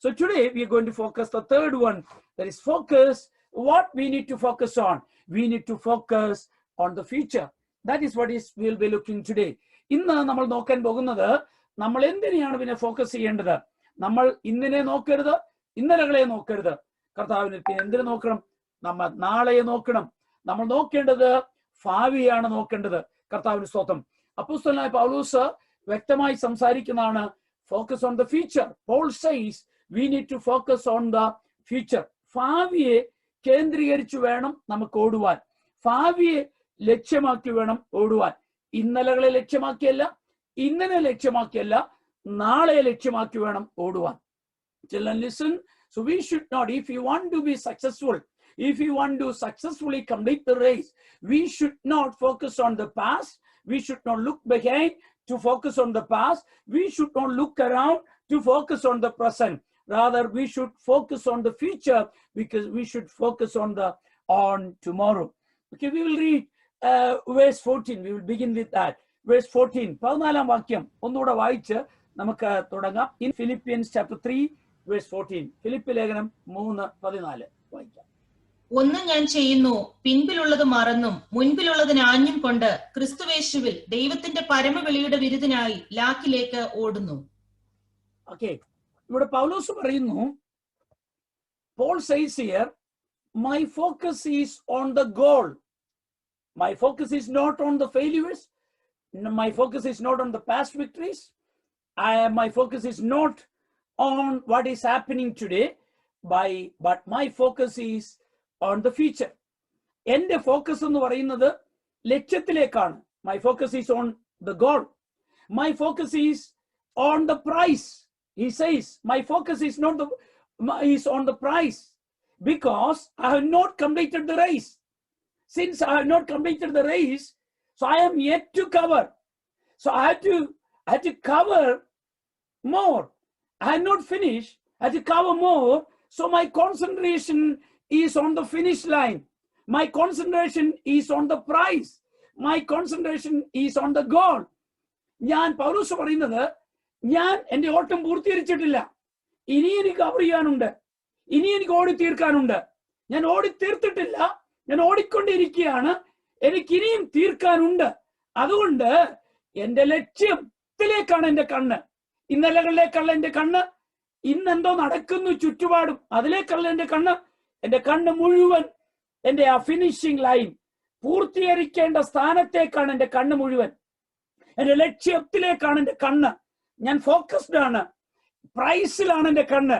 So today we are going to focus the third one. That is focus. What we need to focus on. We need to focus on the future. That is what we'll be looking today. ഇന്ന് നമ്മൾ നോക്കാൻ പോകുന്നത് നമ്മൾ എന്തിനെയാണ് പിന്നെ focus ചെയ്യേണ്ടത്. നമ്മൾ ഇന്നിനെ നോക്കരുത്, ഇന്നലകളെ നോക്കരുത്. കർത്താവിന് പിന്നെ എന്തിനു നോക്കണം? നമ്മൾ നാളെയെ നോക്കണം. നമ്മൾ നോക്കേണ്ടത് ഭാവിയാണ് നോക്കേണ്ടത്. കർത്താവിന് സ്തോത്രം. അപ്പോസ്തലനായ പൗലോസ് വ്യക്തമായി സംസാരിക്കുന്നതാണ് focus on the future. Paul says we need to focus on the future. ഭാവിയെ കേന്ദ്രീകരിച്ചു വേണം നമുക്ക് ഓടുവാൻ. ഭാവിയെ ലക്ഷ്യമാക്കി വേണം ഓടുവാൻ. ഇന്നലകളെ ലക്ഷ്യമാക്കിയല്ല, ഇന്നലെ ലക്ഷ്യമാക്കിയല്ല, നാളെ ലക്ഷ്യമാക്കി വേണം ഓടുവാൻ. Children, listen. So we should not, if you want to be successful, if you want to successfully complete the race, we should not focus on the past. We should not look behind to focus on the past. We should not look around to focus on the present. Rather, we should focus on the future, because we should focus on tomorrow. Okay, we will read verse 14. We will begin with that. Verse 14. 14 വാക്യം ഒന്നുകൂടെ വായിച്ച് നമുക്ക് തുടങ്ങാം. In Philippians chapter 3 verse 14. Philippi ലേഖനം 3:14 വായിക്കാം. ഒന്നും ഞാൻ ചെയ്യുന്നു, പിൻപിലുള്ളത് മറന്നും മുൻപിലുള്ളതിന് ആഞ്ഞും കൊണ്ട് ക്രിസ്തുവേശുവിൽ ദൈവത്തിന്റെ പരമവിളിയുടെ വിരുദിനായി ലാക്കിലേക്ക് ഓടുന്നു. ഓക്കെ, ഇവിടെ പൗലോസ് പറയുന്നു, Paul says here, my focus is on the goal. My focus is not on the failures. My focus is not on the past victories. My focus is not on what is happening today, but my focus is on the future. എന്റെ focus എന്ന് പറയുന്നത് ലക്ഷ്യത്തിലേക്കാണ്. My focus is on the goal. My focus is on the prize. He says, my focus is on the prize, because I have not completed the race. Since I have not completed the race, so I am yet to cover. So I had to cover more. I had not finished. I had to cover more. So my concentration is on the finish line. My concentration is on the prize. My concentration is on the goal. ഞാൻ പൗലോസ് പറയുന്നത്, ഞാൻ എന്റെ ഓട്ടം പൂർത്തീകരിച്ചിട്ടില്ല. ഇനി എനിക്ക് cover ചെയ്യാനുണ്ട്. ഇനി എനിക്ക് ഓടി തീർക്കാനുണ്ട്. ഞാൻ ഓടി തീർത്തിട്ടില്ല. ഞാൻ ഓടിക്കൊണ്ടിരിക്കുകയാണ്. എനിക്ക് ഇനിയും തീർക്കാനുണ്ട്. അതുകൊണ്ട് എന്റെ ലക്ഷ്യത്തിലേക്കാണ് എന്റെ കണ്ണ്. ഇന്നലകളിലേക്കുള്ള എന്റെ കണ്ണ്, ഇന്നെന്തോ നടക്കുന്നു ചുറ്റുപാടും, അതിലേക്കുള്ള എന്റെ കണ്ണ്. എന്റെ കണ്ണ് മുഴുവൻ എന്റെ ആ ഫിനിഷിംഗ് ലൈൻ, പൂർത്തീകരിക്കേണ്ട സ്ഥാനത്തേക്കാണ് എന്റെ കണ്ണ് മുഴുവൻ. എന്റെ ലക്ഷ്യത്തിലേക്കാണ് എന്റെ കണ്ണ്. ഞാൻ ഫോക്കസ്ഡ് ആണ്. പ്രൈസിലാണ് എന്റെ കണ്ണ്,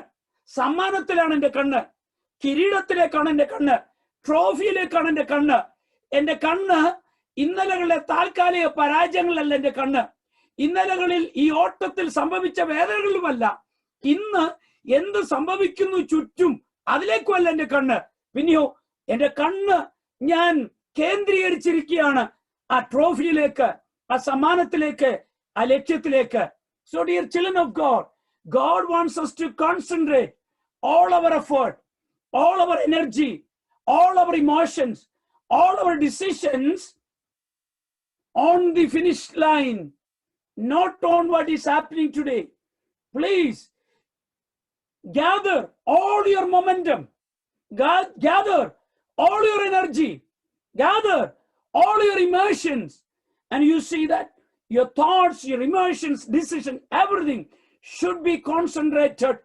സമ്മാനത്തിലാണ് എന്റെ കണ്ണ്, കിരീടത്തിലേക്കാണ് എന്റെ കണ്ണ്, ട്രോഫിയിലേക്കാണ് എന്റെ കണ്ണ്. എന്റെ കണ്ണ് ഇന്നലകളിലെ താൽക്കാലിക പരാജയങ്ങളല്ല എന്റെ കണ്ണ്. ഇന്നലകളിൽ ഈ ഓട്ടത്തിൽ സംഭവിച്ച വേദനകളുമല്ല. ഇന്ന് എന്ത് സംഭവിക്കുന്നു ചുറ്റും, അതിലേക്കുമല്ല എന്റെ കണ്ണ്. പിന്നെയോ എന്റെ കണ്ണ് ഞാൻ കേന്ദ്രീകരിച്ചിരിക്കുകയാണ് ആ ട്രോഫിയിലേക്ക്, ആ സമ്മാനത്തിലേക്ക്, ആ ലക്ഷ്യത്തിലേക്ക്. So dear children of God, God wants us to concentrate all our effort, all our energy, all our emotions, all our decisions on the finish line, not on what is happening today. Please gather all your momentum, gather all your energy, gather all your emotions, and you see that your thoughts, your emotions, decision, everything should be concentrated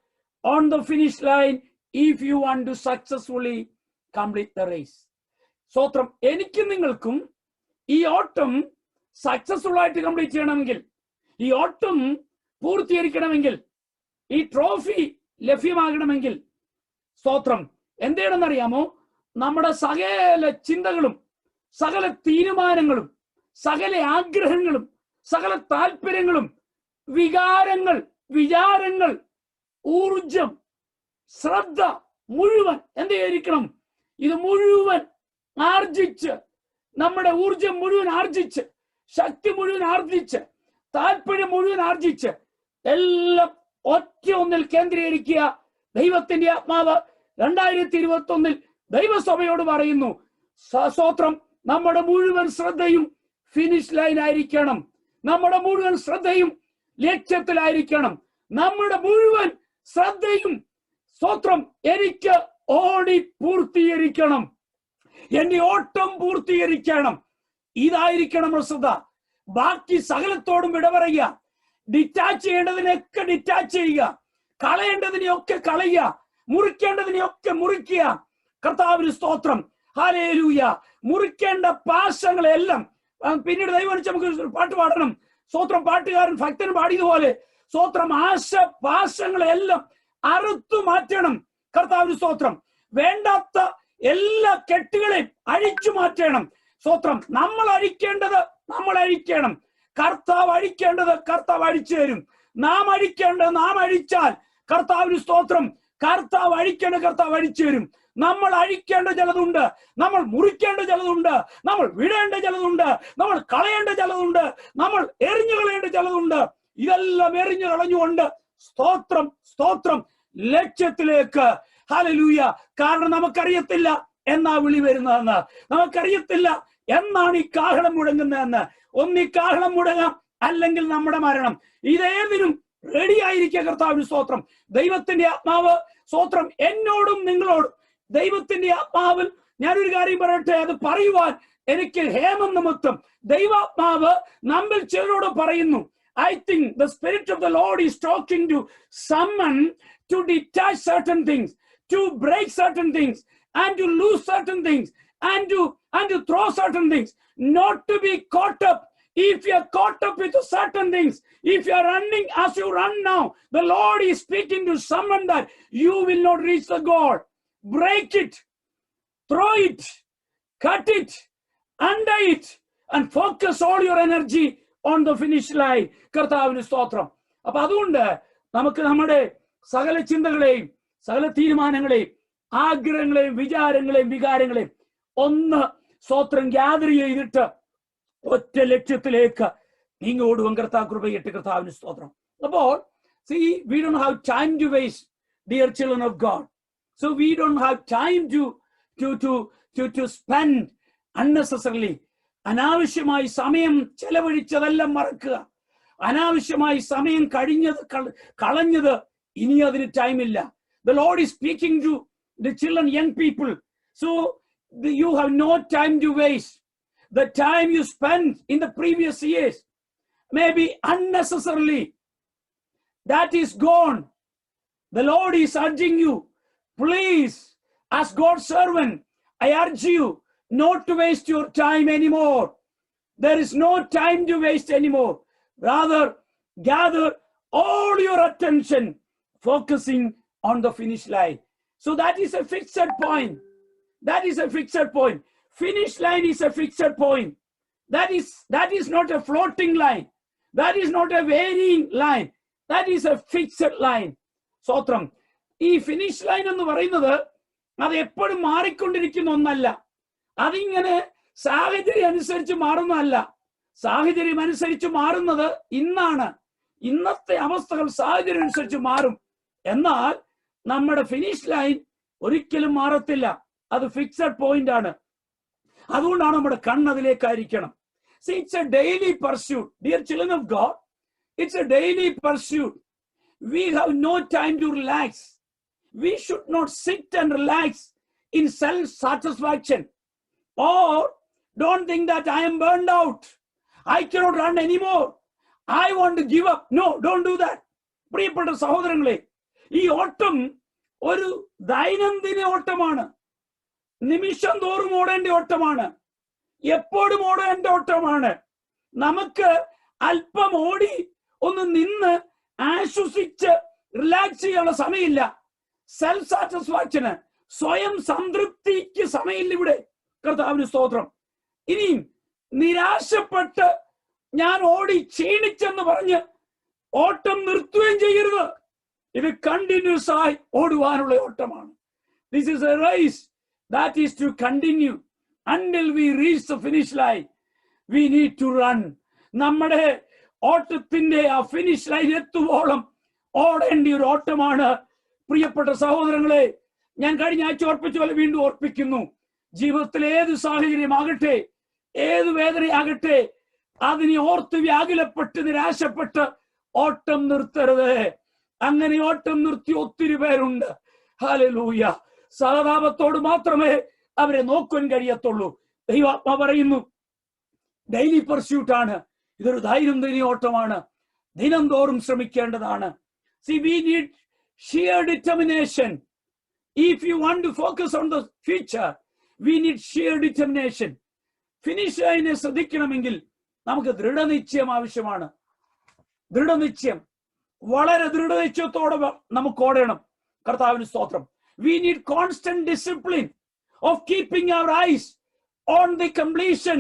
on the finish line if you want to successfully complete the race. സ്വത്രം, എനിക്കും നിങ്ങൾക്കും ഈ ഓട്ടം successful ആയിട്ട് complete ചെയ്യണമെങ്കിൽ, ഈ ഓട്ടം പൂർത്തീകരിക്കണമെങ്കിൽ, ഈ ട്രോഫി ലഭ്യമാകണമെങ്കിൽ, സ്തോത്രം, എന്താണെന്നറിയാമോ? നമ്മുടെ സകല ചിന്തകളും, സകല തീരുമാനങ്ങളും, സകല ആഗ്രഹങ്ങളും, സകല താല്പര്യങ്ങളും, വികാരങ്ങൾ, വിചാരങ്ങൾ, ഊർജം, ശ്രദ്ധ മുഴുവൻ എന്തായിരിക്കണം? ഇത് മുഴുവൻ ആർജിച്ച്, നമ്മുടെ ഊർജം മുഴുവൻ ആർജിച്ച്, ശക്തി മുഴുവൻ ആർജിച്ച്, താല്പര്യം മുഴുവൻ ആർജിച്ച് എല്ലാം ഒറ്റ ഒന്നിൽ കേന്ദ്രീകരിക്കുക. ദൈവത്തിന്റെ ആത്മാവ് 2021 ദൈവസഭയോട് പറയുന്നു, സ്തോത്രം, നമ്മുടെ മുഴുവൻ ശ്രദ്ധയും ഫിനിഷ് ലൈൻ ആയിരിക്കണം. നമ്മുടെ മുഴുവൻ ശ്രദ്ധയും ലക്ഷ്യത്തിലായിരിക്കണം. നമ്മുടെ മുഴുവൻ ശ്രദ്ധയും സ്തോത്രം എനിക്ക് ഓടി പൂർത്തീകരിക്കണം, എന്റെ ഓട്ടം പൂർത്തീകരിക്കണം. ഇതായിരിക്കണം ശ്രദ്ധ. ബാക്കി സകലത്തോടും വിട പറയുക. ഡിറ്റാച്ച് ചെയ്യേണ്ടതിനൊക്കെ ഡിറ്റാച്ച് ചെയ്യുക, കളയേണ്ടതിനെയൊക്കെ കളയുക, മുറിക്കേണ്ടതിനെയൊക്കെ മുറിക്കുക. കർത്താവിന് സ്തോത്രം. ഹല്ലേലൂയ. മുറിക്കേണ്ട പാശങ്ങളെല്ലാം പിന്നീട് ദൈവം നമുക്ക് പാട്ട് പാടണം. സ്തോത്രം. പാട്ടുകാരൻ ഭക്തൻ പാടിയതുപോലെ സ്തോത്രം പാശങ്ങളെല്ലാം അറുത്തു മാറ്റണം. കർത്താവിന് സ്തോത്രം. വേണ്ടാത്ത എല്ലാ കെട്ടുകളെയും അഴിച്ചു മാറ്റണം. സ്തോത്രം. നമ്മൾ അഴിക്കണം. കർത്താവ് അഴിക്കേണ്ടത് കർത്താവ് അഴിച്ചു തരും. നാം അഴിക്കേണ്ടത് നാം അഴിച്ചാൽ കർത്താവിന് സ്തോത്രം കർത്താവ് അഴിക്കേണ്ടത് കർത്താവ് അഴിച്ചു തരും. നമ്മൾ അഴിക്കേണ്ട ചിലതുണ്ട്, നമ്മൾ മുറിക്കേണ്ട ചിലതുണ്ട്, നമ്മൾ വിടേണ്ട ചിലതുണ്ട്, നമ്മൾ കളയേണ്ട ചിലതുണ്ട്, നമ്മൾ എറിഞ്ഞു കളയേണ്ട ചിലതുണ്ട്. ഇതെല്ലാം എറിഞ്ഞു കളഞ്ഞുകൊണ്ട് സ്തോത്രം ലക്ഷ്യത്തിലേക്ക്. ഹല്ലേലൂയ. കാരണം നമുക്കറിയത്തില്ല എന്നാ വിളി വരുന്നതെന്ന്, നമുക്കറിയത്തില്ല എന്നാണ് ഈ കാഹളം മുഴങ്ങുന്നതെന്ന്. ഒന്നീ കാഹളം മുഴങ്ങാം, അല്ലെങ്കിൽ നമ്മുടെ മരണം. ഇതേതിനും റെഡി ആയിരിക്കുക. കർത്താവിന് സ്തോത്രം. ദൈവത്തിന്റെ ആത്മാവ് സ്തോത്രം എന്നോടും നിങ്ങളോടും. ദൈവത്തിന്റെ ആത്മാവിൽ ഞാനൊരു കാര്യം പറയട്ടെ, അത് പറയുവാൻ എനിക്ക് ഹേമം നിമിത്തം ദൈവാത്മാവ് നമ്മിൽ ചിലരോട് പറയുന്നു. I think the Spirit of the Lord is talking to someone to detach certain things, to break certain things, and to lose certain things, and to throw certain things, not to be caught up. If you are caught up with certain things, if you are running as you run now, the Lord is speaking to someone that you will not reach the goal. Break it, throw it, cut it, undo it, and focus all your energy on the finish line. കർത്താവിന് സ്തോത്രം. അപ്പൊ അതുകൊണ്ട് നമുക്ക് നമ്മുടെ സകല ചിന്തകളെയും സകല തീരുമാനങ്ങളെയും ആഗ്രഹങ്ങളെയും വിചാരങ്ങളെയും വികാരങ്ങളെയും ഒന്ന് സ്തോത്രം ഗ്യാദർ ചെയ്തിട്ട് ഒറ്റ ലക്ഷ്യത്തിലേക്ക് നീങ്ങി ഓടുവാൻ കർത്താവ് കൃപയിട്ട്. കർത്താവിന് സ്തോത്രം. അപ്പോൾ see, we don't have time to waste, dear children of God. So we don't have time to spend unnecessarily. അനാവശ്യമായി സമയം ചെലവഴിച്ചതെല്ലാം മറക്കുക. അനാവശ്യമായി സമയം കളഞ്ഞത് ഇനി അതിന് ടൈമില്ല. The Lord is speaking to the children, young people. So you have no time to waste. The time you spent in the previous years, maybe unnecessarily, that is gone. The Lord is urging you, please, as God's servant, I urge you not to waste your time anymore. There is no time to waste anymore. Rather, gather all your attention, focusing on the finish line. So that is a fixed point. That is a fixed point. Finish line is a fixed point. That is not a floating line. That is not a varying line. That is a fixed line. സ്തോത്രം. ഈ finish line എന്ന് പറയുന്നത് അത് എപ്പോഴും മാറിക്കൊണ്ടിരിക്കുന്ന ഒന്നല്ല. അതിങ്ങനെ സാഹചര്യം അനുസരിച്ച് മാറുന്നതല്ല. സാഹചര്യം അനുസരിച്ച് മാറുന്നത് ഇന്നാണ്. ഇന്നത്തെ അവസ്ഥകൾ സാഹചര്യം അനുസരിച്ച് മാറും. എന്നാൽ നമ്മുടെ ഫിനിഷ് ലൈൻ ഒരിക്കലും മാറത്തില്ല. അത് ഫിക്സഡ് പോയിന്റ് ആണ്. അതുകൊണ്ടാണ് നമ്മുടെ കണ്ണതിലേക്കായിരിക്കണം. See, it's a daily pursuit. Dear children of God, it's a daily pursuit. We have no time to relax. We should not sit and relax in self-satisfaction. Or don't think that I am burned out. I cannot run anymore. I want to give up. No, don't do that. പ്രിയപ്പെട്ട സഹോദരങ്ങളെ, ഈ ഓട്ടം ഒരു ദൈനംദിന ഓട്ടമാണ്. നിമിഷം തോറും ഓടേണ്ട ഓട്ടമാണ്. എപ്പോഴും ഓടേണ്ട ഓട്ടമാണ്. നമുക്ക് അല്പം ഓടി ഒന്ന് നിന്ന് ആശ്വസിച്ച് റിലാക്സ് ചെയ്യാനുള്ള സമയമില്ല. സെൽഫ് സാറ്റിസ്ഫാക്ഷന്, സ്വയം സംതൃപ്തിക്ക് സമയമില്ല ഇവിടെ. കർത്താവിന് സ്തോത്രം. ഇനിയും നിരാശപ്പെട്ട് ഞാൻ ഓടി ക്ഷീണിച്ചെന്ന് പറഞ്ഞ് ഓട്ടം നിർത്തുകയും ചെയ്യരുത്. ഇത് കണ്ടിന്യൂസ് ആയി ഓടുവാനുള്ള ഓട്ടമാണ്. This is a race that is to continue until we reach the finish line. We need to run. നമ്മുടെ ഓട്ടത്തിന്റെ ആ ഫിനിഷ് ലൈൻ എത്തുവോളം ഓടേണ്ട ഒരു ഓട്ടമാണ്. പ്രിയപ്പെട്ട സഹോദരങ്ങളെ, ഞാൻ കഴിഞ്ഞ ആഴ്ച ഓർപ്പിച്ച പോലെ വീണ്ടും ഓർപ്പിക്കുന്നു. ജീവിതത്തിൽ ഏത് സാഹചര്യമാകട്ടെ, ഏത് വേദനയാകട്ടെ, അതിനെ ഓർത്ത് വ്യാകുലപ്പെട്ട് നിരാശപ്പെട്ട് ഓട്ടം നിർത്തരുത്. അങ്ങനെ ഓട്ടം നിർത്തി ഒത്തിരി പേരുണ്ട്. ഹല്ലേലൂയ. സഹതാപത്തോട് മാത്രമേ അവരെ നോക്കാൻ കഴിയത്തുള്ളൂ. ദൈവാത്മാ പറയുന്നു, ഡെയിലി പർസ്യൂട്ട് ആണ്. ഇതൊരു ദൈനംദിന ഓട്ടമാണ്. ദിനം തോറും ശ്രമിക്കേണ്ടതാണ്. See, we need sheer determination. If you want to focus on the future, we need sheer determination. Finish ലൈനെ ശ്രദ്ധിക്കണമെങ്കിൽ നമുക്ക് ദൃഢനിശ്ചയം ആവശ്യമാണ്. ദൃഢനിശ്ചയം, വളരെ ദൃഢനിശ്ചയത്തോടെ നമുക്ക് ഓടണം. കർത്താവിന് സ്തോത്രം. We need constant discipline of keeping our eyes on the completion.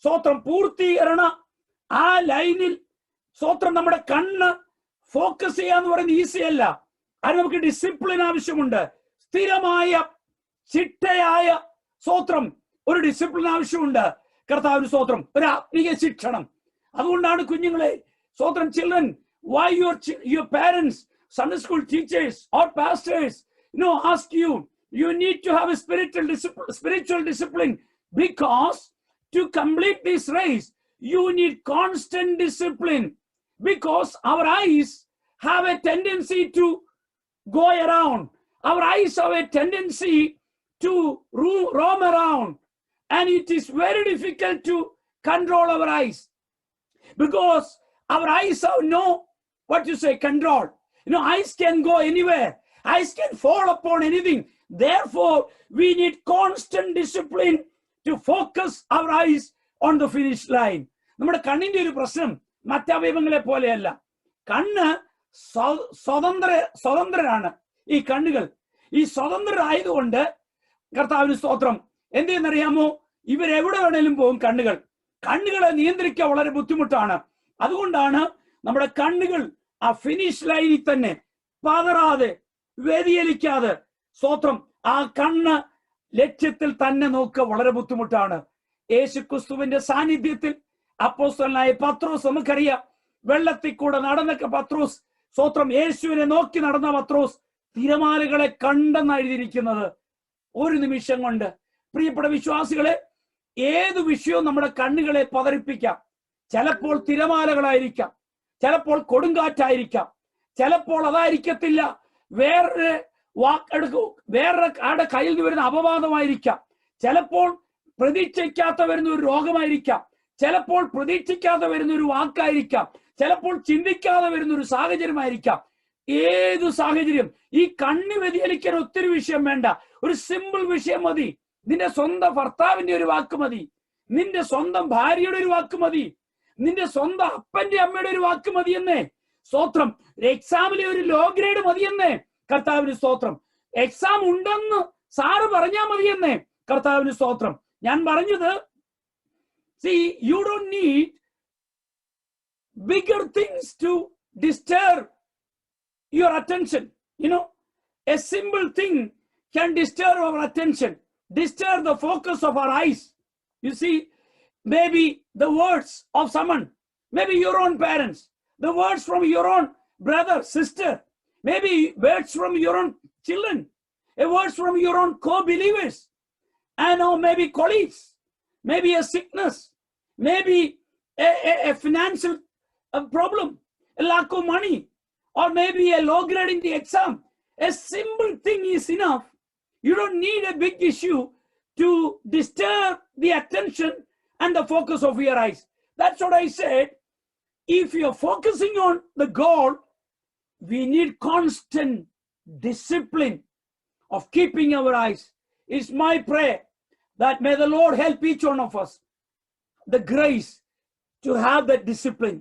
സ്തോത്രം, പൂർത്തീകരണ ആ ലൈനിൽ സ്തോത്രം നമ്മുടെ കണ്ണ് ഫോക്കസ് ചെയ്യാന്ന് പറയുന്നത് ഈസി അല്ല. അത് നമുക്ക് ഡിസിപ്ലിൻ ആവശ്യമുണ്ട്. സ്ഥിരമായ ചിട്ടയായ സ്തോത്രം ഒരു ഡിസിപ്ലിൻ ആവശ്യമുണ്ട്. കർത്താവിന് സ്തോത്രം. ഒരു ആത്മീയ ശിക്ഷണം. അതുകൊണ്ടാണ് കുഞ്ഞുങ്ങളെ സ്തോത്രം, children, why your parents, Sunday school teachers or pastors ask you need to have a spiritual discipline, because to complete this race you need constant discipline, because our eyes have a tendency to go around. Our eyes have a tendency to roam around, and it is very difficult to control our eyes, because our eyes have no control. Eyes can go anywhere. Eyes can fall upon anything. Therefore, we need constant discipline to focus our eyes on the finish line. നമ്മുടെ കണ്ണിന്റെ ഒരു പ്രശ്നം മറ്റവയവങ്ങളെ പോലെയല്ല. കണ്ണ് സ്വതന്ത്രരാണ്. ഈ കണ്ണുകൾ ഈ സ്വതന്ത്രരായതുകൊണ്ട് കർത്താവിന് സ്തോത്രം, എന്തെന്നറിയാമോ, ഇവരെവിടെ വേണേലും പോകും. കണ്ണുകളെ നിയന്ത്രിക്കാൻ വളരെ ബുദ്ധിമുട്ടാണ്. അതുകൊണ്ടാണ് നമ്മുടെ കണ്ണുകൾ ആ ഫിനിഷ് ലൈനിൽ തന്നെ പതറാതെ വ്യതിചലിക്കാതെ സ്തോത്രം ആ കണ്ണ് ലക്ഷ്യത്തിൽ തന്നെ നോക്കുക വളരെ ബുദ്ധിമുട്ടാണ്. യേശുക്രിസ്തുവിന്റെ സാന്നിധ്യത്തിൽ അപ്പോസ്തലനായ പത്രോസ്, നമുക്കറിയാം, വെള്ളത്തിൽ കൂടെ നടന്നൊക്കെ പത്രോസ് സ്തോത്രം യേശുവിനെ നോക്കി നടന്ന പത്രോസ് തിരമാലകളെ കണ്ടെന്ന് എഴുതിയിരിക്കുന്നത്. ഒരു നിമിഷം കൊണ്ട് പ്രിയപ്പെട്ട വിശ്വാസികളെ, ഏത് വിഷയവും നമ്മുടെ കണ്ണുകളെ പതറിപ്പിക്കാം. ചിലപ്പോൾ തിരമാലകളായിരിക്കാം, ചിലപ്പോൾ കൊടുങ്കാറ്റായിരിക്കാം, ചിലപ്പോൾ അതായിരിക്കത്തില്ല വേറൊരു ആടെ കയ്യിൽ നിന്ന് വരുന്ന അപവാദമായിരിക്കാം, ചിലപ്പോൾ പ്രതീക്ഷിക്കാത്ത വരുന്ന ഒരു രോഗമായിരിക്കാം, ചിലപ്പോൾ പ്രതീക്ഷിക്കാതെ വരുന്ന ഒരു വാക്കായിരിക്കാം, ചിലപ്പോൾ ചിന്തിക്കാതെ വരുന്ന ഒരു സാഹചര്യമായിരിക്കാം. ഏതു സാഹചര്യം, ഈ കണ്ണ് വ്യതിചലിക്കാൻ ഒത്തിരി വിഷയം വേണ്ട. ഒരു സിമ്പിൾ വിഷയം മതി. നിന്റെ സ്വന്തം ഭർത്താവിന്റെ ഒരു വാക്ക് മതി, നിന്റെ സ്വന്തം ഭാര്യയുടെ ഒരു വാക്ക് മതി, നിന്റെ സ്വന്തം അപ്പന്റെ അമ്മയുടെ ഒരു വാക്ക് മതിയെന്നേ. സ്തോത്രം. എക്സാമിലെ ഒരു ലോ ഗ്രേഡ് മതിയെന്നേ. കർത്താവിന് സ്തോത്രം. എക്സാം ഉണ്ടെന്ന് സാറ് പറഞ്ഞാൽ മതിയെന്നേ. കർത്താവിന് സ്തോത്രം. ഞാൻ പറഞ്ഞത്, see, you don't need bigger things to disturb your attention. A simple thing can disturb our attention, disturb the focus of our eyes. You see, maybe the words of someone, maybe your own parents, the words from your own brother, sister, maybe words from your own children, words from your own co-believers, and maybe colleagues, maybe a sickness, maybe a financial problem, a lack of money, or maybe a low grade in the exam. A simple thing is enough. You don't need a big issue to disturb the attention and the focus of your eyes. That's what I said. If you're focusing on the goal, we need constant discipline of keeping our eyes. It's my prayer that may the Lord help each one of us the grace to have that discipline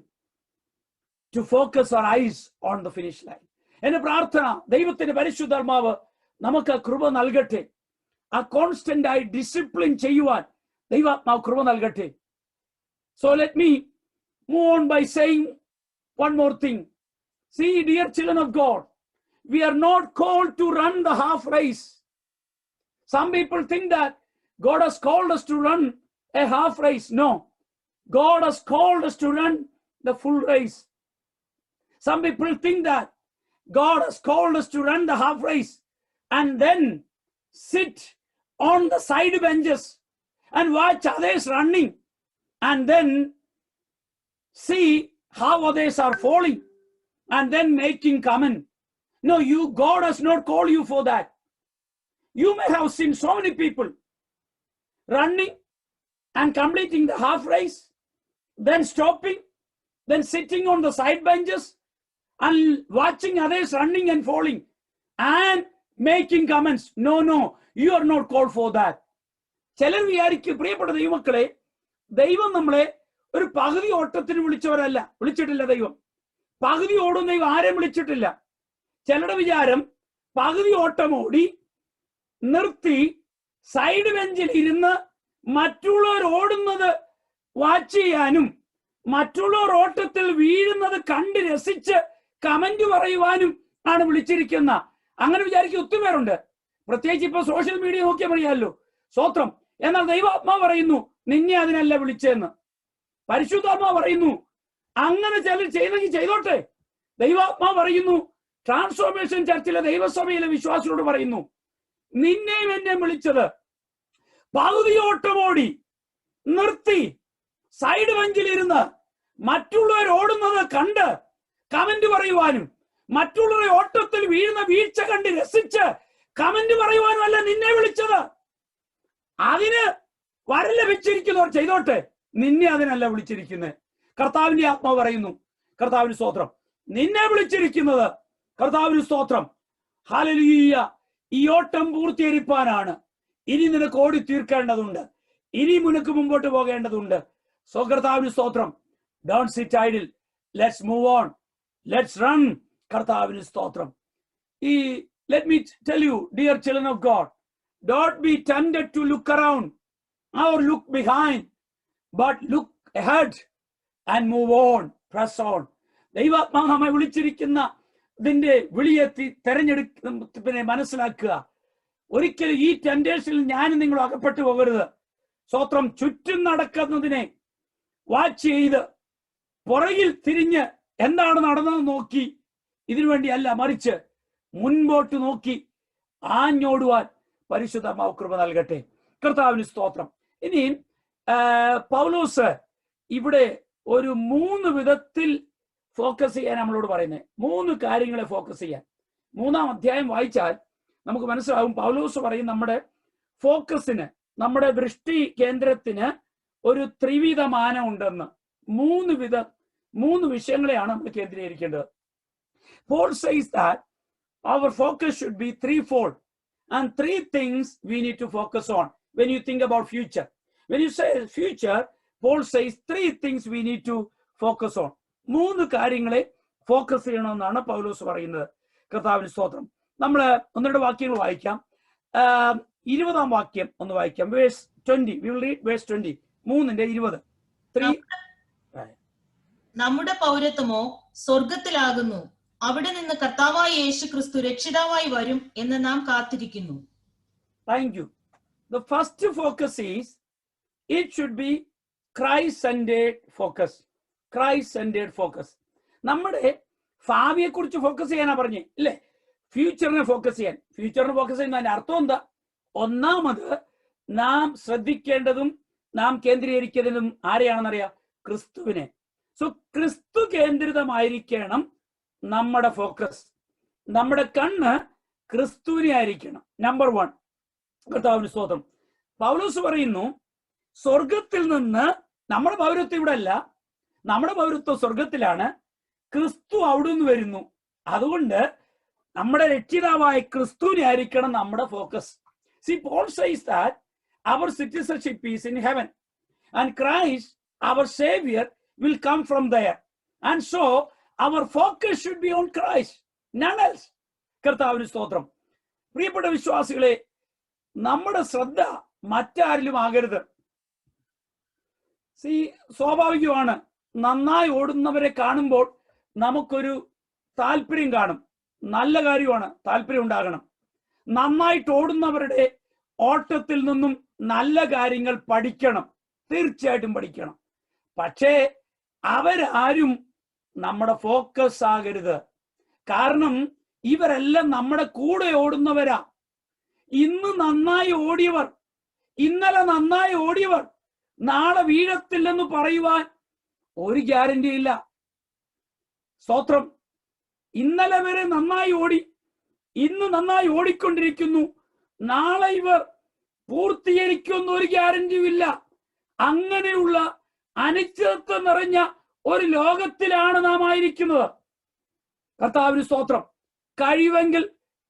to focus our eyes on the finish line. എന്റെ പ്രാർത്ഥന, ദൈവത്തിന്റെ പരിശുദ്ധാത്മാവ് നമുക്ക് കൃപ നൽകട്ടെ. ആ constant ആയി discipline ചെയ്യുവാൻ ദൈവാത്മാവ് കൃപ നൽകട്ടെ. So let me move on by saying one more thing. See, dear children of God, we are not called to run the half race. Some people think that God has called us to run a half race. No, God has called us to run the full race. Some people think that God has called us to run the half race and then sit on the side benches and watch others running and then see how others are falling. and then making comment. No, God has not called you for that. You may have seen so many people running and completing the half race, then stopping, then sitting on the side benches and watching others running and falling and making comments. No, you are not called for that. ചിലർ വിചാരിക്കും, പ്രിയപ്പെട്ട ദൈവമക്കളെ, ദൈവം നമ്മളെ ഒരു പകുതി ഓട്ടത്തിന് വിളിച്ചിട്ടില്ല. ദൈവം പകുതി ഓടുന്ന ദൈവം ആരെയും വിളിച്ചിട്ടില്ല. ചിലരുടെ വിചാരം പകുതി ഓട്ടം ഓടി നിർത്തി സൈഡ് ബെഞ്ചിൽ ഇരുന്ന് മറ്റുള്ളവർ ഓടുന്നത് വാച്ച് ചെയ്യാനും മറ്റുള്ളവർ ഓട്ടത്തിൽ വീഴുന്നത് കണ്ട് രസിച്ച് കമന്റ് പറയുവാനും ആണ് വിളിച്ചിരിക്കുന്ന. അങ്ങനെ വിചാരിക്കുന്ന ഒത്തിരി പേരുണ്ട്. പ്രത്യേകിച്ച് ഇപ്പൊ സോഷ്യൽ മീഡിയ നോക്കിയാൽ അറിയാമല്ലോ. സ്തോത്രം. എന്നാൽ ദൈവാത്മാവ് പറയുന്നു, നിന്നെ അതിനല്ല വിളിച്ചെന്ന്. പരിശുദ്ധാത്മാവ് പറയുന്നു, അങ്ങനെ ചിലർ ചെയ്തെങ്കിൽ ചെയ്തോട്ടെ. ദൈവാത്മാവ് പറയുന്നു, ട്രാൻസ്ഫോർമേഷൻ ചർച്ചിലെ ദൈവസഭയിലെ വിശ്വാസികളോട് പറയുന്നു, നിന്നെയും എന്നെ വിളിച്ചത് പകുതി ഓട്ടമോടി നിർത്തി സൈഡ് ബെഞ്ചിലിരുന്ന് മറ്റുള്ളവർ ഓടുന്നത് കണ്ട് കമന്റ് പറയുവാനും മറ്റുള്ളവരെ ഓട്ടത്തിൽ വീഴുന്ന വീഴ്ച കണ്ട് രസിച്ച് കമന്റ് പറയുവാനും അല്ല നിന്നെ വിളിച്ചത്. അതിന് വരം ലഭിച്ചിരിക്കുന്നവർ ചെയ്തോട്ടെ, നിന്നെ അതിനല്ല വിളിച്ചിരിക്കുന്നത്. കർത്താവിന്റെ ആത്മാവ് പറയുന്നു, കർത്താവിന് സ്തോത്രം, നിന്നെ വിളിച്ചിരിക്കുന്നത്, കർത്താവിന് സ്തോത്രം, ഹല്ലേലൂയ, ഈ ഓട്ടം പൂർത്തീകരിപ്പാനാണ്. ഇനി നിനക്ക് ഓടി തീർക്കേണ്ടതുണ്ട്, ഇനി നിനക്ക് മുമ്പോട്ട് പോകേണ്ടതുണ്ട്. സോ കർത്താവിന് സ്തോത്രം. Don't sit idle, let's move on, let's run. കർത്താവിന് സ്തോത്രം. Let me tell you, dear children of God, don't be tempted to look around or look behind, but look ahead and move on, press on. ദൈവാത്മാവ് നമ്മെ വിളിച്ചിരിക്കുന്ന ഇതിന്റെ വിളിയെ തെരഞ്ഞെടുക്കുന്ന മനസ്സിലാക്കുക. ഒരിക്കലും ഈ ടെംപ്റ്റേഷനിൽ ഞാനും നിങ്ങളും അകപ്പെട്ടു പോകരുത്. സ്തോത്രം. ചുറ്റും നടക്കുന്നതിനെ വാച്ച് ചെയ്ത് പുറകിൽ തിരിഞ്ഞ് എന്താണ് നടന്നതെന്ന് നോക്കി ഇതിനുവേണ്ടി അല്ല, മറിച്ച് മുൻപോട്ട് നോക്കി ആഞ്ഞോടുവാൻ പരിശുദ്ധാത്മാവ് കൃപ നൽകട്ടെ. കർത്താവിന് സ്തോത്രം. ഇനി പൗലോസ് ഇവിടെ ഒരു 3 വിധത്തിൽ ഫോക്കസ് ചെയ്യാൻ നമ്മളോട് പറയുന്നത്. 3 കാര്യങ്ങളെ ഫോക്കസ് ചെയ്യാൻ. 3-ാം അധ്യായം വായിച്ചാൽ നമുക്ക് മനസ്സിലാവും. പൗലോസ് പറയും നമ്മുടെ ഫോക്കസിന്, നമ്മുടെ ദൃഷ്ടി കേന്ദ്രത്തിന് ഒരു ത്രിവിധമാനം ഉണ്ടെന്ന്. 3 വിഷയങ്ങളെയാണ് നമ്മൾ കേന്ദ്രീകരിക്കേണ്ടത്. Paul says that our focus should be threefold, and 3 things we need to focus on when you think about future. When you say future, Paul says 3 things we need to focus on. 3 കാര്യങ്ങളെ focus ചെയ്യണമെന്നാണ് പൗലോസ് പറയുന്നത്. കർത്താവിന് സ്തോത്രം. നമ്മൾ 1-2 വാക്യങ്ങൾ വായിക്കാം. 20-ാം വാക്യം ഒന്ന് വായിക്കാം. Verse 20. We will read verse 20. 3:20. 3. നമ്മുടെ പൗരത്വമോ സ്വർഗത്തിലാകുന്നു, അവിടെ നിന്ന് കർത്താവായ യേശു ക്രിസ്തു രക്ഷിതാവായി വരും എന്ന് നാം കാത്തിരിക്കുന്നു. Thank you. The first focus is, it should be Christ-centered focus. Christ-centered focus. നമ്മുടെ ഭാവിയെ കുറിച്ച് ഫോക്കസ് ചെയ്യാനാ പറഞ്ഞേ അല്ലേ? ഫ്യൂച്ചറിനെ ഫോക്കസ് ചെയ്യാൻ. ഫ്യൂച്ചറിനെ ഫോക്കസ് ചെയ്യുന്നതിന്റെ അർത്ഥം എന്താ? ഒന്നാമത് നാം ശ്രദ്ധിക്കേണ്ടതും നാം കേന്ദ്രീകരിക്കുന്നതും ആരെയാണെന്നറിയാം? ക്രിസ്തുവിനെ. സോ ക്രിസ്തു കേന്ദ്രിതമായിരിക്കണം നമ്മുടെ ഫോക്കസ്. നമ്മുടെ കണ്ണ് ക്രിസ്തുവിനെ ആയിരിക്കണം. നമ്പർ 1. കർത്താവിന് സ്തോത്രം. പൗലോസ് പറയുന്നു, സ്വർഗത്തിൽ നിന്ന്, നമ്മുടെ പൗരത്വം ഇവിടെ അല്ല, നമ്മുടെ പൗരത്വം സ്വർഗത്തിലാണ്, ക്രിസ്തു അവിടുന്ന് വരുന്നു. അതുകൊണ്ട് നമ്മുടെ രക്ഷിതാവായ ക്രിസ്തുവിനെ ആയിരിക്കണം നമ്മുടെ focus. See, Paul says that our citizenship is in heaven, and Christ, our Savior, will come from there. And so our focus should be on Christ, none else. കർത്താവിന് സ്തോത്രം. പ്രിയപ്പെട്ട വിശ്വാസികളെ, നമ്മുടെ ശ്രദ്ധ മറ്റാരിലും ആകരുത്. സ്വാഭാവികമാണ്, നന്നായി ഓടുന്നവരെ കാണുമ്പോൾ നമുക്കൊരു താല്പര്യം കാണും. നല്ല കാര്യമാണ്, താല്പര്യം ഉണ്ടാകണം. നന്നായിട്ട് ഓടുന്നവരുടെ ഓട്ടത്തിൽ നിന്നും നല്ല കാര്യങ്ങൾ പഠിക്കണം, തീർച്ചയായിട്ടും പഠിക്കണം. പക്ഷേ അവരാരും നമ്മുടെ ഫോക്കസ് ആകരുത്. കാരണം ഇവരെല്ലാം നമ്മുടെ കൂടെ ഓടുന്നവരാ. ഇന്ന് നന്നായി ഓടിയവർ, ഇന്നലെ നന്നായി ഓടിയവർ നാളെ വീഴത്തില്ലെന്ന് പറയുവാൻ ഒരു ഗ്യാരണ്ടി ഇല്ല. സ്തോത്രം. ഇന്നലെ വരെ നന്നായി ഓടി, ഇന്ന് നന്നായി ഓടിക്കൊണ്ടിരിക്കുന്നു, നാളെ ഇവർ പൂർത്തീകരിക്കുമെന്ന് ഒരു ഗ്യാരണ്ടിയും ഇല്ല. അങ്ങനെയുള്ള അനിശ്ചിതത്വം നിറഞ്ഞ ഒരു ലോകത്തിലാണ് നാം ആയിരിക്കുന്നത്. കർത്താവിന് സ്തോത്രം. കഴിവെങ്കിൽ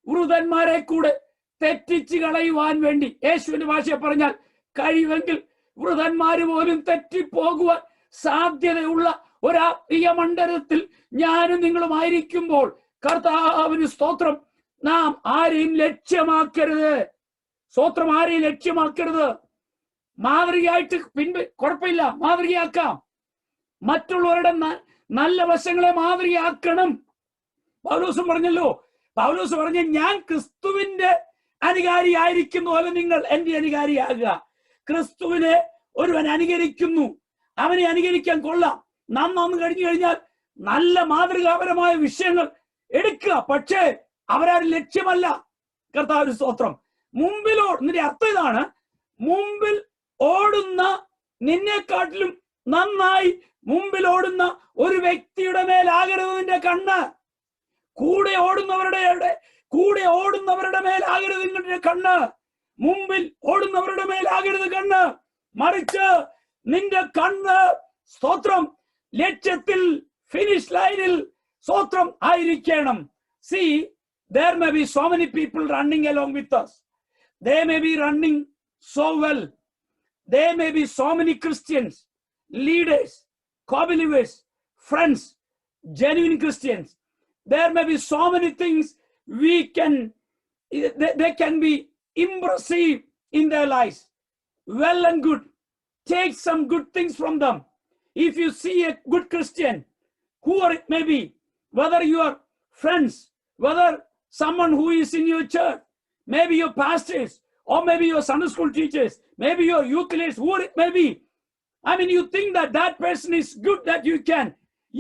വൃതന്മാരെ കൂടെ തെറ്റിച്ച് കളയുവാൻ വേണ്ടി, യേശുവിന്റെ ഭാഷയെ പറഞ്ഞാൽ കഴിവെങ്കിൽ വൃതന്മാര് പോലും തെറ്റിപ്പോകുവാൻ സാധ്യതയുള്ള ഒരാത്മീയ മണ്ഡലത്തിൽ ഞാനും നിങ്ങളുമായിരിക്കുമ്പോൾ കർത്താവിന് സ്തോത്രം, നാം ആരെയും ലക്ഷ്യമാക്കരുത്. സ്തോത്രം, ആരെയും ലക്ഷ്യമാക്കരുത്. മാതൃകയായിട്ട് കുഴപ്പമില്ല, മാതൃകയാക്കാം. മറ്റുള്ളവരുടെ നല്ല വശങ്ങളെ മാതൃകയാക്കണം. പൗലോസ് പറഞ്ഞല്ലോ, പൗലോസ് പറഞ്ഞ ഞാൻ ക്രിസ്തുവിന്റെ അനുകാരി ആയിരിക്കുന്ന പോലെ നിങ്ങൾ എന്റെ അനുകാരിയാകുക. ക്രിസ്തുവിനെ ഒരുവൻ അനുകരിക്കുന്നു, അവനെ അനുകരിക്കാൻ കൊള്ളാം. നന്നു കഴിഞ്ഞു കഴിഞ്ഞാൽ നല്ല മാതൃകാപരമായ വിഷയങ്ങൾ എടുക്കുക. പക്ഷേ അവരാരും ലക്ഷ്യമല്ല. കർത്താവിന്റെ സ്തോത്രം. നിന്റെ അർത്ഥം ഇതാണ്, മുമ്പിൽ ഓടുന്ന നിന്നെക്കാട്ടിലും നന്നായി മുമ്പിൽ ഓടുന്ന ഒരു വ്യക്തിയുടെ മേലാകരുത് നിന്റെ കണ്ണ്. കൂടെ ഓടുന്നവരുടെ മേലാകരുത് നിങ്ങളുടെ കണ്ണ്. മുമ്പിൽ ഓടുന്നവരുടെ മേലാകരുത് കണ്ണ്. മറിച്ച് നിന്റെ കണ്ണ് സ്തോത്രം ലക്ഷ്യത്തിൽ, ഫിനിഷ് ലൈനിൽ സ്തോത്രം ആയിരിക്കണം. See, there may be so many people running along with us. They may be running so well. There may be so many Christians, leaders, co-believers, friends, genuine Christians. There may be so many things they can be impressive in their lives. Well and good. Take some good things from them. If you see a good Christian, whoever it may be, whether you are friends, whether someone who is in your church, maybe your pastors, or maybe your Sunday school teachers, maybe your youth leaders, whoever it may be. I mean, you think that person is good, that you can.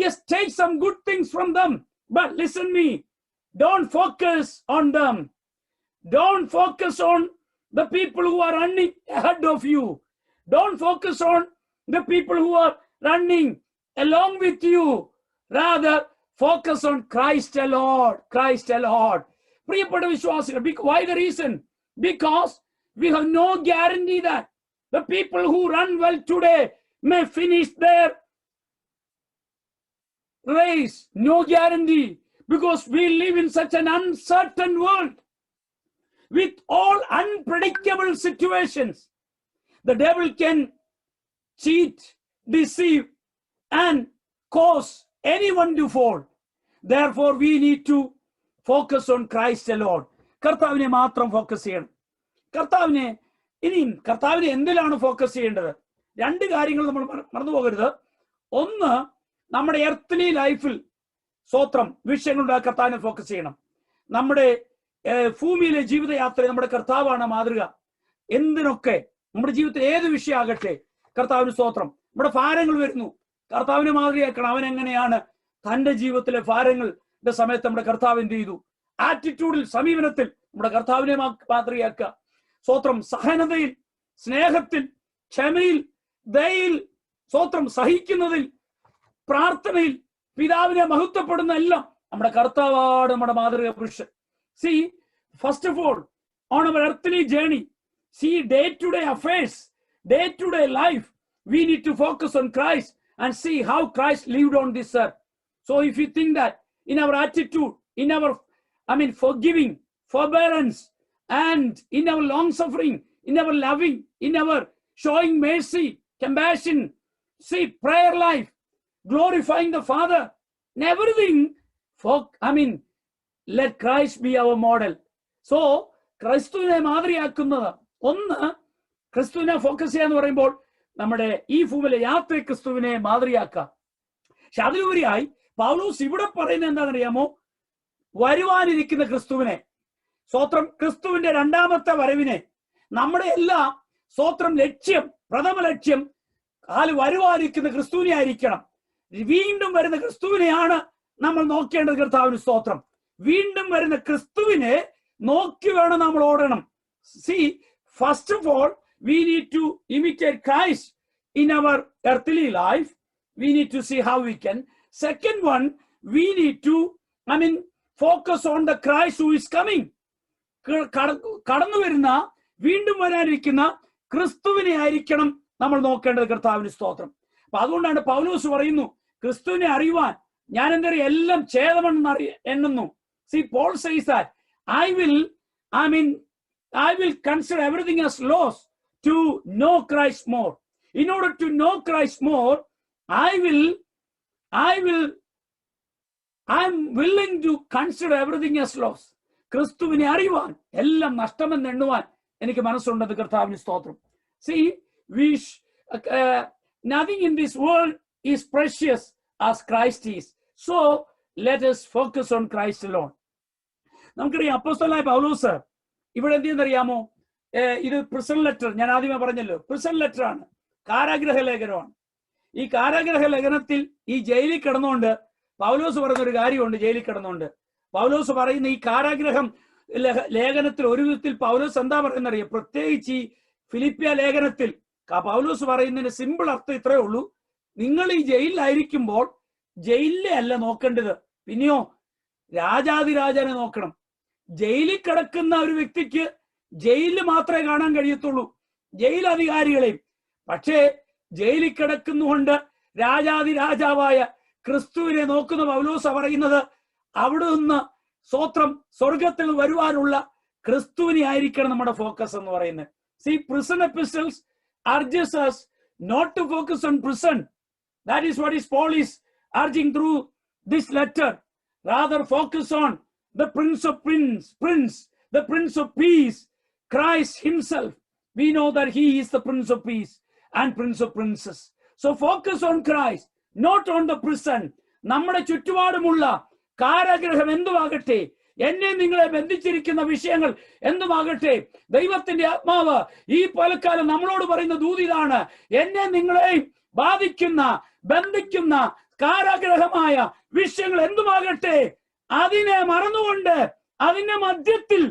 Yes, take some good things from them. But listen me, don't focus on them. Don't focus on the people who are running ahead of you. Don't focus on the people who are running along with you. Rather, focus on Christ alone. Christ alone. പ്രിയപ്പെട്ട വിശ്വാസികൾ, why the reason? Because we have no guarantee that the people who run well today may finish their race. No guarantee. Because we live in such an uncertain world with all unpredictable situations. The devil can cheat, deceive, and cause anyone to fall. Therefore, we need to focus on Christ alone. കർത്താവിനെ മാത്രം focus ചെയ്യണം. കർത്താവിനെ എന്തിലാണ് focus ചെയ്യേണ്ടത്? രണ്ട് കാര്യങ്ങൾ നമ്മൾ മറന്നു പോകരുത്. ഒന്ന്, നമ്മുടെ എർത്തലി ലൈഫിൽ സ്തോത്രം വിഷയങ്ങളുടെ കർത്താവിനെ ഫോക്കസ് ചെയ്യണം. നമ്മുടെ ഭൂമിയിലെ ജീവിതയാത്ര നമ്മുടെ കർത്താവാണ് മാതൃക. എന്തിനൊക്കെ നമ്മുടെ ജീവിതത്തിൽ ഏത് വിഷയമാകട്ടെ കർത്താവിന് സ്തോത്രം. നമ്മുടെ ഭാരങ്ങൾ വരുന്നു, കർത്താവിനെ മാതൃകയാക്കണം. അവൻ എങ്ങനെയാണ് തന്റെ ജീവിതത്തിലെ ഭാരങ്ങളുടെ സമയത്ത് നമ്മുടെ കർത്താവ് എന്ത് ചെയ്തു? ആറ്റിറ്റ്യൂഡിൽ, സമീപനത്തിൽ നമ്മുടെ കർത്താവിനെ മാതൃകയാക്കുക. സ്തോത്രം. സഹനതയിൽ, സ്നേഹത്തിൽ, ക്ഷമയിൽ, ദയയിൽ, സ്തോത്രം സഹിക്കുന്നതിൽ, പ്രാർത്ഥനയിൽ പിതാവിനെ മഹത്വപ്പെടുന്ന എല്ലാം നമ്മുടെ കർത്താവാണ് നമ്മുടെ മാതൃക പുരുഷൻ. See, first of all, on our earthly journey, see day-to-day affairs, day-to-day life, we need to focus on Christ and see how Christ lived on this earth. So if you think that in our attitude, in our, forgiving, forbearance, and in our long suffering, in our loving, in our showing mercy, compassion, see prayer life, glorifying the Father, and everything, let Christ be our model. So, ക്രിസ്തുവിനെ മാതൃകയാക്കുന്നത്, ഒന്ന് ക്രിസ്തുവിനെ focus ചെയ്യാന്ന് പറയുമ്പോൾ നമ്മുടെ ഈ ഭൂമിയിലെ യാത്ര ക്രിസ്തുവിനെ മാതൃകയാക്കാം. പക്ഷെ അതിലുപരിയായി പൗലോസ് ഇവിടെ പറയുന്നത് എന്താണെന്നറിയാമോ? വരുവാനിരിക്കുന്ന ക്രിസ്തുവിനെ, സ്തോത്രം, ക്രിസ്തുവിന്റെ രണ്ടാമത്തെ വരവിനെ, നമ്മുടെ എല്ലാ സ്തോത്രം ലക്ഷ്യം, പ്രഥമ ലക്ഷ്യം വരുവാനിരിക്കുന്ന ക്രിസ്തുവിനെ ആയിരിക്കണം. വീണ്ടും വരുന്ന ക്രിസ്തുവിനെയാണ് നമ്മൾ നോക്കേണ്ടത്. കർത്താവിന് സ്തോത്രം. വീണ്ടും വരുന്ന ക്രിസ്തുവിനെ നോക്കി വേണം നമ്മൾ ഓടണം. See, first of all, we need to imitate Christ in our earthly life. We need to see how we can. Second one, we need to I mean, focus on the Christ who is coming. കടന്നു വരുന്ന, വീണ്ടും വരാനിരിക്കുന്ന ക്രിസ്തുവിനെ ആയിരിക്കണം നമ്മൾ നോക്കേണ്ടത്. കർത്താവിന് സ്തോത്രം. അപ്പൊ അതുകൊണ്ടാണ് പൗലോസ് പറയുന്നു, ക്രിസ്തുവിനെ അറിയുവാൻ ഞാൻ എന്താ എല്ലാം ഛേദമെന്ന് എണ്ണുന്നു. See, Paul says that I will consider everything as loss to know Christ more. In order to know Christ more, I'm willing to consider everything as loss. ക്രിസ്തുവിനെ അറിയുവാൻ എല്ലാം നഷ്ടമെന്ന് എണ്ണുവാൻ എനിക്ക് മനസ്സുണ്ടത്. കർത്താവിന് സ്തോത്രം. See, nothing in this world is precious as Christ is. So let us focus on Christ alone. നമുക്കറിയാം, അപ്പോസ്തലനായ പൗലോസ് ഇവിടെ എന്ത് ചെയ്യുന്നറിയാമോ? ഇത് പ്രിസൺ ലെറ്റർ, ഞാൻ ആദ്യമേ പറഞ്ഞല്ലോ, പ്രിസൺ ലെറ്റർ ആണ്, കാരാഗ്രഹ ലേഖനമാണ്. ഈ കാരാഗ്രഹ ലേഖനത്തിൽ ഈ ജയിലിൽ കിടന്നുകൊണ്ട് പൗലോസ് പറയുന്നൊരു കാര്യമുണ്ട്. ജയിലിൽ കിടന്നുകൊണ്ട് പൗലോസ് പറയുന്ന ഈ കാരാഗ്രഹം ലേഖനത്തിൽ ഒരു വിധത്തിൽ പൗലോസ് എന്താ പറയുന്നറിയാം? പ്രത്യേകിച്ച് ഈ ഫിലിപ്പിയ ലേഖനത്തിൽ പൗലോസ് പറയുന്നതിന് സിമ്പിൾ അർത്ഥം ഇത്രയേ ഉള്ളൂ: നിങ്ങൾ ഈ ജയിലിലായിരിക്കുമ്പോൾ ജയിലിലെ അല്ല നോക്കേണ്ടത്, പിന്നെയോ രാജാതിരാജനെ നോക്കണം. ജയിലിൽ കിടക്കുന്ന ഒരു വ്യക്തിക്ക് ജയിലിൽ മാത്രമേ കാണാൻ കഴിയത്തുള്ളൂ, ജയിൽ അധികാരികളെയും. പക്ഷേ ജയിലിൽ കിടക്കുന്നുകൊണ്ട് രാജാതിരാജാവായ ക്രിസ്തുവിനെ നോക്കുന്ന പൗലോസ് പറയുന്നത്, അവിടെ നിന്ന് സ്തോത്രം സ്വർഗത്തിൽ വരുവാനുള്ള ക്രിസ്തുവിനെ ആയിരിക്കണം നമ്മുടെ ഫോക്കസ് എന്ന് പറയുന്നത്. See, prison epistles urges us not to focus on prison. That is what Paul is urging through this letter. Rather focus on the Prince of the Prince of Peace, Christ himself. We know that he is the Prince of Peace and Prince of Princes. So focus on Christ, not on the prison. നമ്മുടെ ചുറ്റുപാടുമുള്ള കാരാഗ്രഹം എന്തുമാകട്ടെ, എന്നെ നിങ്ങളെ ബന്ധിച്ചിരിക്കുന്ന വിഷയങ്ങൾ എന്തുമാകട്ടെ, ദൈവത്തിന്റെ ആത്മാവ് ഈ പലക്കാലം നമ്മളോട് പറയുന്ന ദൂതിതാണ്: എന്നെ നിങ്ങളെയും ബാധിക്കുന്ന, ബന്ധിക്കുന്ന കാരാഗ്രഹമായ വിഷയങ്ങൾ എന്തുമാകട്ടെ, അതിനെ മറന്നുകൊണ്ട് അതിന്റെ മധ്യത്തിൽ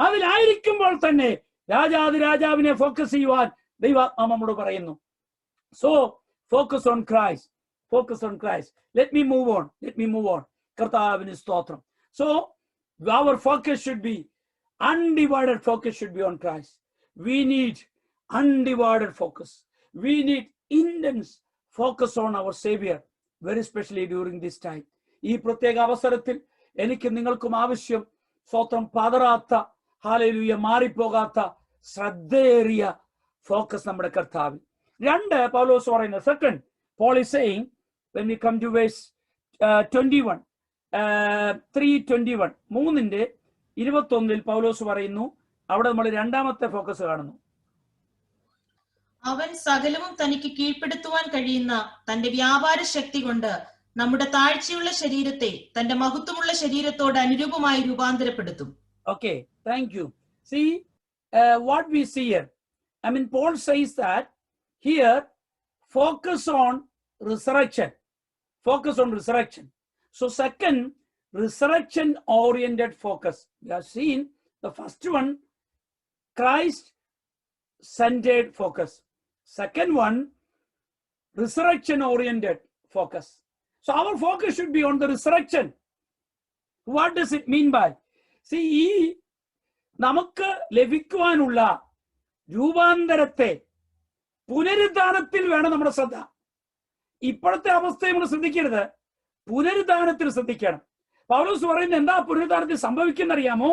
അതിലായിരിക്കുമ്പോൾ തന്നെ രാജാതിരാജാവിനെ ഫോക്കസ് ചെയ്യുവാൻ ദൈവാത്മാവ് നമ്മോട് പറയുന്നു. So focus on Christ, focus on Christ. Let me move on. കർത്താവിന് സ്തോത്രം. So our focus should be, undivided focus should be on Christ. We need undivided focus. We need intense focus on our Savior, very especially during this time. ഈ പ്രത്യേക അവസരത്തിൽ എനിക്ക് നിങ്ങൾക്കും ആവശ്യം സ്തോത്രം പതറാത്ത, hallelujah, മാറിപ്പോകാത്ത ശ്രദ്ധേറിയ focus നമ്മുടെ കർത്താവിൽ. രണ്ട്, പൗലോസ് പറയുന്നത്, second, Paul is saying, when we come to verse 21, 3:21, 3:21 പൗലോസ് പറയുന്നു, അവിടെ നമ്മൾ രണ്ടാമത്തെ ഫോക്കസ് കാണുന്നു. അവൻ സകലവും തനിക്ക് കീഴ്പ്പെടുത്തുവാൻ കഴിയുന്ന തന്റെ വ്യാപാര ശക്തി കൊണ്ട് നമ്മുടെ താഴ്ചയുള്ള ശരീരത്തെ തന്റെ മഹത്വമുള്ള ശരീരത്തോട് അനുരൂപമായി രൂപാന്തരപ്പെടുത്തും. Okay, thank you. See, what we see here, I mean, Paul says that here, focus on resurrection. Focus on resurrection. So second, resurrection oriented focus. We have seen the first one, Christ centered focus. Second one, resurrection oriented focus. So our focus should be on the resurrection. What does it mean by? See, നമുക്ക് ലഭിക്കുവാനുള്ള രൂപാന്തരത്തെ പുനരുദ്ധാനത്തിൽ വേണം നമ്മുടെ ശ്രദ്ധ. ഇപ്പോഴത്തെ അവസ്ഥയെ നമ്മൾ ശ്രദ്ധിക്കരുത്, പുനരുദ്ധാനത്തിൽ ശ്രദ്ധിക്കണം. പൗലോസ് പറയുന്നത് എന്താ പുനരുദ്ധാനത്തിൽ സംഭവിക്കുന്നറിയാമോ?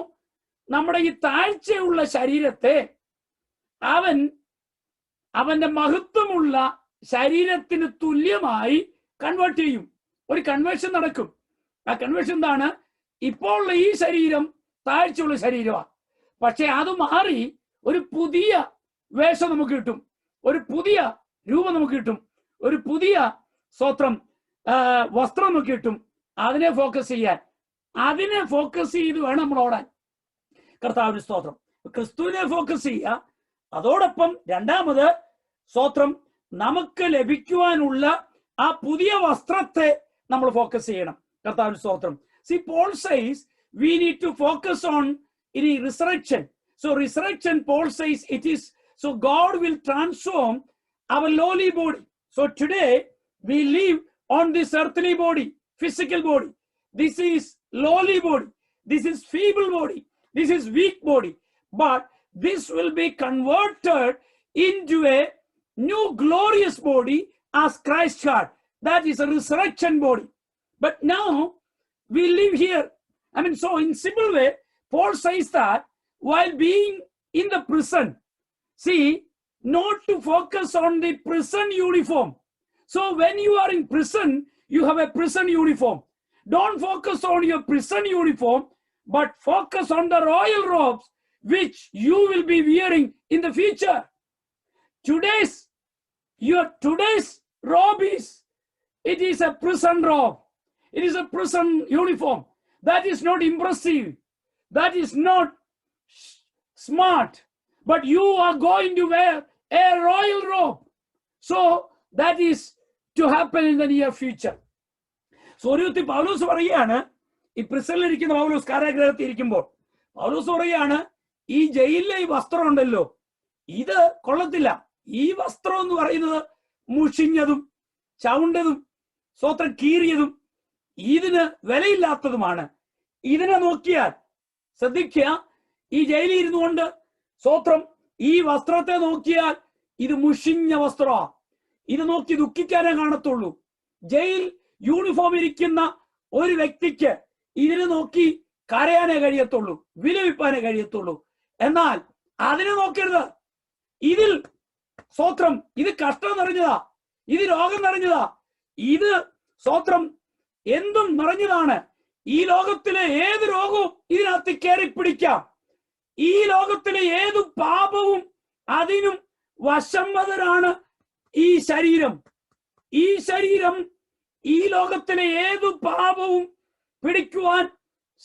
നമ്മുടെ ഈ താഴ്ചയുള്ള ശരീരത്തെ അവന്റെ മഹത്വമുള്ള ശരീരത്തിന് തുല്യമായി കൺവേർട്ട് ചെയ്യും. ഒരു കൺവേർഷൻ നടക്കും. ആ കൺവേർഷൻ എന്താണ്? ഇപ്പോൾ ഈ ശരീരം താഴ്ചയുള്ള ശരീരമാണ്, പക്ഷെ അത് മാറി ഒരു പുതിയ വേഷം നമുക്ക് കിട്ടും, ഒരു പുതിയ രൂപം നമുക്ക് കിട്ടും, ഒരു പുതിയ സ്തോത്രം വസ്ത്രം നമുക്ക് കിട്ടും. അതിനെ ഫോക്കസ് ചെയ്യാൻ, അതിനെ ഫോക്കസ് ചെയ്ത് വേണം നമ്മൾ ഓടാൻ. കർത്താവിന് സ്തോത്രം. ക്രിസ്തുവിനെ ഫോക്കസ് ചെയ്യുക, അതോടൊപ്പം രണ്ടാമത് സ്തോത്രം നമുക്ക് ലഭിക്കുവാനുള്ള ആ പുതിയ വസ്ത്രത്തെ നമ്മൾ ഫോക്കസ് ചെയ്യണം. കർത്താവിന് സ്തോത്രം. See, Paul says we need to focus on resurrection. So resurrection, Paul says, it is so God will transform our lowly body. So today we live on this earthly body, physical body. This is lowly body. This is feeble body. This is weak body. But this will be converted into a new glorious body as Christ had. That is a resurrection body. But now we live here. I mean, so in simple way, Paul says that while being in the prison, see, not to focus on the prison uniform. So when you are in prison, you have a prison uniform. Don't focus on your prison uniform, but focus on the royal robes which you will be wearing in the future. Today's robe it is a prison robe. It is a prison uniform. That is not impressive. That is not smart. But you are going to wear a royal robe. So that is to happen in the near future. So പൗലോസ് പറയാണ്, ഈ പ്രിസണിൽ ഇരിക്കുന്ന പൗലോസ് കാരാഗ്രഹത്തിൽ ഇരിക്കുമ്പോൾ പൗലോസ് പറയാണ്, ഈ ജയിലിലെ ഈ വസ്ത്രം ഉണ്ടല്ലോ, ഇത് കൊള്ളത്തില്ല. ഈ വസ്ത്രം എന്ന് പറയുന്നത് മുഷിഞ്ഞതും ചവുണ്ടതും സ്വത്രം കീറിയതും ഇതിന് വിലയില്ലാത്തതുമാണ്. ഇതിനെ നോക്കിയാൽ ശ്രദ്ധിക്കുക, ഈ ജയിലിൽ ഇരുന്നു കൊണ്ട് സ്വത്രം ഈ വസ്ത്രത്തെ നോക്കിയാൽ ഇത് മുഷിഞ്ഞ വസ്ത്രമാണ്. ഇത് നോക്കി ദുഃഖിക്കാനേ കാണത്തുള്ളൂ. ജയിൽ യൂണിഫോം ഇരിക്കുന്ന ഒരു വ്യക്തിക്ക് ഇതിനെ നോക്കി കരയാനേ കഴിയത്തുള്ളൂ, വിലപിപ്പാനേ കഴിയത്തുള്ളൂ. എന്നാൽ അതിനെ നോക്കരുത്. ഇതിൽ സ്വത്രം ഇത് കഷ്ടം നിറഞ്ഞതാ, ഇത് രോഗം നിറഞ്ഞതാ, ഇത് സ്വത്രം എന്തും നിറഞ്ഞതാണ്. ഈ ലോകത്തിലെ ഏത് രോഗവും ഇതിനകത്ത് കയറി പിടിക്കാം. ഈ ലോകത്തിലെ ഏത് പാപവും അതിനും വശംവദരാണ് ഈ ശരീരം. ഈ ശരീരം ഈ ലോകത്തിലെ ഏതു പാപവും പിടിക്കുവാൻ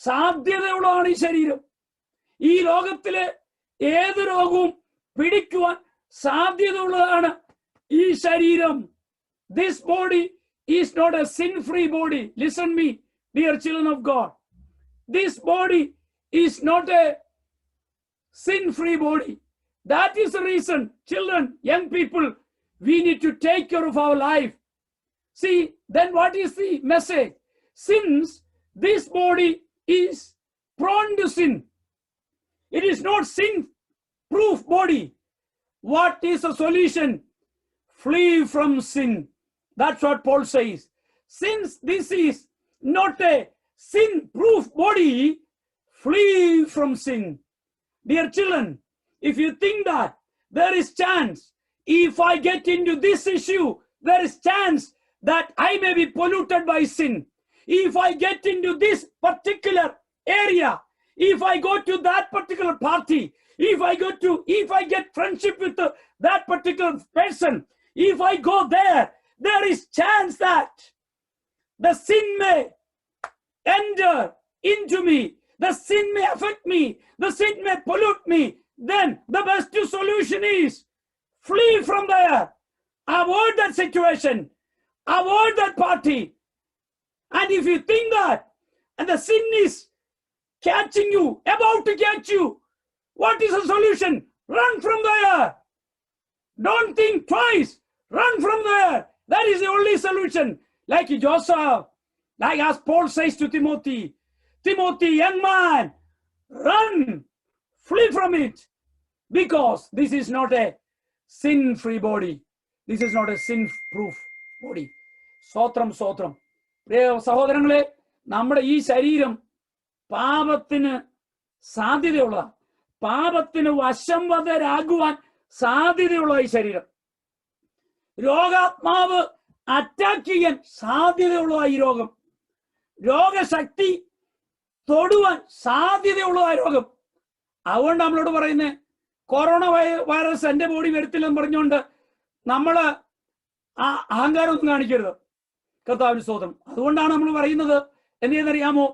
സാധ്യതയുള്ളതാണ് ഈ ശരീരം. ഈ ലോകത്തിലെ ഏത് രോഗവും പിടിക്കുവാൻ സാധ്യതയുള്ളതാണ് ഈ ശരീരം. This body is not a sin-free body. Listen me, dear children of God. This body is not a sin-free body. That is the reason, children, young people, we need to take care of our life. See, then what is the message? Since this body is prone to sin, it is not sin-proof body. What is the solution? Flee from sin. That's what Paul says. Since this is not a sin-proof body, flee from sin. Dear children, if you think that there is chance, if I get into this issue, there is chance that I may be polluted by sin. If I get into this particular area, if I go to that particular party, if I get friendship with that particular person, if I go there, there is chance that the sin may enter into me, the sin may affect me, the sin may pollute me. Then the best solution is flee from there, avoid that situation, avoid that party. And if you think that and the sin is catching you, about to catch you, what is the solution? Run from there. Don't think twice. Run from there. That is the only solution. Like Joseph, like as Paul says to Timothy, Timothy, young man, run, flee from it, because this is not a sin-free body. This is not a sin-proof body. Sotram, sotram. സഹോദരങ്ങളെ, നമ്മുടെ ഈ ശരീരം പാപത്തിന് സാധ്യതയുള്ള, പാപത്തിന് വശംവദരാകുവാൻ സാധ്യതയുള്ള ഈ ശരീരം, രോഗാത്മാവ് അറ്റാക്ക് ചെയ്യാൻ സാധ്യതയുള്ള ഈ രോഗം, രോഗശക്തി തൊടുവാൻ സാധ്യതയുള്ളതായ രോഗം. അതുകൊണ്ട് നമ്മളോട് പറയുന്നത് കൊറോണ വൈറസ് എന്റെ ബോഡി വരത്തില്ലെന്ന് പറഞ്ഞുകൊണ്ട് നമ്മള് ആ അഹങ്കാരമൊന്നും കാണിക്കരുത്. കർത്താവിന് സ്തോത്രം. അതുകൊണ്ടാണ് നമ്മൾ പറയുന്നത് എന്തെന്നറിയാമോ,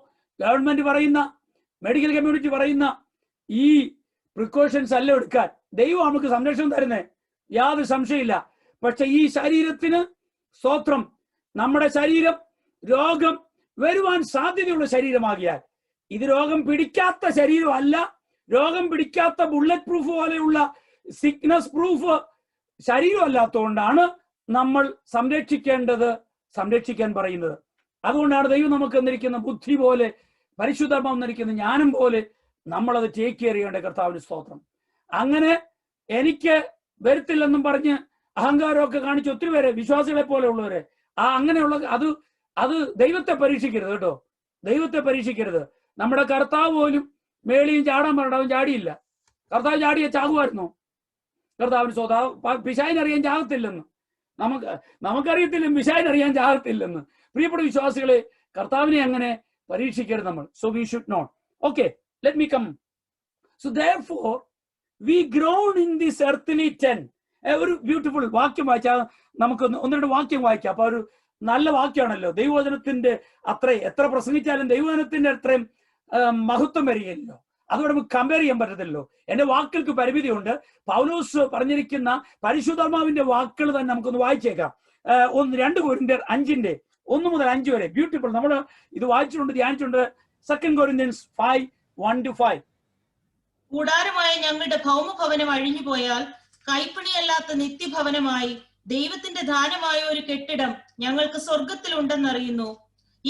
ഗവൺമെന്റ് പറയുന്ന, മെഡിക്കൽ കമ്മ്യൂണിറ്റി പറയുന്ന ഈ പ്രിക്കോഷൻസ് അല്ല എടുക്കാൻ. ദൈവം നമുക്ക് സംരക്ഷണം തരുന്നേ, യാതൊരു സംശയമില്ല. പക്ഷെ ഈ ശരീരത്തിന് സ്തോത്രം, നമ്മുടെ ശരീരം രോഗം വരുവാൻ സാധ്യതയുള്ള ശരീരമാകിയാൽ, ഇത് രോഗം പിടിക്കാത്ത ശരീരമല്ല, രോഗം പിടിക്കാത്ത ബുള്ളറ്റ് പ്രൂഫ് പോലെയുള്ള സിക്നസ് പ്രൂഫ് ശരീരമല്ലാത്തതുകൊണ്ടാണ് നമ്മൾ സംരക്ഷിക്കാൻ പറയുന്നത്. അതുകൊണ്ടാണ് ദൈവം നമുക്ക് തന്നിരിക്കുന്ന ബുദ്ധി പോലെ പരിശുദ്ധാത്മാവ് തന്നിരിക്കുന്ന ജ്ഞാനം പോലെ നമ്മളത് ടേക്ക് കെയർ ചെയ്യേണ്ട. കർത്താവിന് സ്തോത്രം. അങ്ങനെ എനിക്ക് വരത്തില്ലെന്നും പറഞ്ഞ് അഹങ്കാരമൊക്കെ കാണിച്ച് ഒത്തിരി പേരെ, വിശ്വാസികളെ പോലെ ഉള്ളവരെ, അങ്ങനെയുള്ള അത് ദൈവത്തെ പരീക്ഷിക്കരുത് കേട്ടോ. ദൈവത്തെ പരീക്ഷിക്കരുത്. നമ്മുടെ കർത്താവ് പോലും മേളിയും ചാടാൻ പറഞ്ഞ അവൻ ചാടിയില്ല. കർത്താവ് ചാടിയെ ചാകുമായിരുന്നോ? കർത്താവിന് സ്വതാവ് പിശാചിനറിയാൻ ചാകത്തില്ലെന്ന് നമുക്കറിയത്തില്ല, പിശാചിനറിയാൻ ചാകത്തില്ലെന്ന്. പ്രിയപ്പെട്ട വിശ്വാസികളെ, കർത്താവിനെ അങ്ങനെ പരീക്ഷിക്കരുത് നമ്മൾ. So we should not. Okay, let me come. So therefore we grown in this earthly tent. ഒരു ബ്യൂട്ടിഫുൾ വാക്യം വായിച്ചാൽ നമുക്ക് ഒന്ന് രണ്ട് വാക്യം വായിക്കാം. അപ്പൊ ഒരു നല്ല വാക്യമാണല്ലോ. ദൈവവചനത്തിന്റെ എത്ര പ്രസംഗിച്ചാലും ദൈവവചനത്തിന്റെ അത്രയും മഹത്വം വരികയില്ലല്ലോ. അതോടെ നമുക്ക് കമ്പയർ ചെയ്യാൻ പറ്റത്തില്ലല്ലോ. എന്റെ വാക്കുകൾക്ക് പരിമിതിയുണ്ട്. പൗലോസ് പറഞ്ഞിരിക്കുന്ന പരിശുദ്ധാത്മാവിന്റെ വാക്കുകൾ തന്നെ നമുക്കൊന്ന് വായിച്ചേക്കാം. 2 കൊരിന്ത്യർ 5 1 മുതൽ 5 വരെ ബ്യൂട്ടിഫുൾ. നമ്മൾ ഇത് വായിച്ചിട്ടുണ്ട്, ധ്യാനിച്ചിട്ടുണ്ട്. 2 Corinthians 5:1-5. കൂടാരമായ ഞങ്ങളുടെ ഭൗമഭവനം അഴിഞ്ഞുപോയാൽ കൈപ്പണിയല്ലാത്ത നിത്യഭവനമായി ദൈവത്തിന്റെ ദാനമായ ഒരു കെട്ടിടം ഞങ്ങൾക്ക് സ്വർഗത്തിലുണ്ടെന്നറിയുന്നു.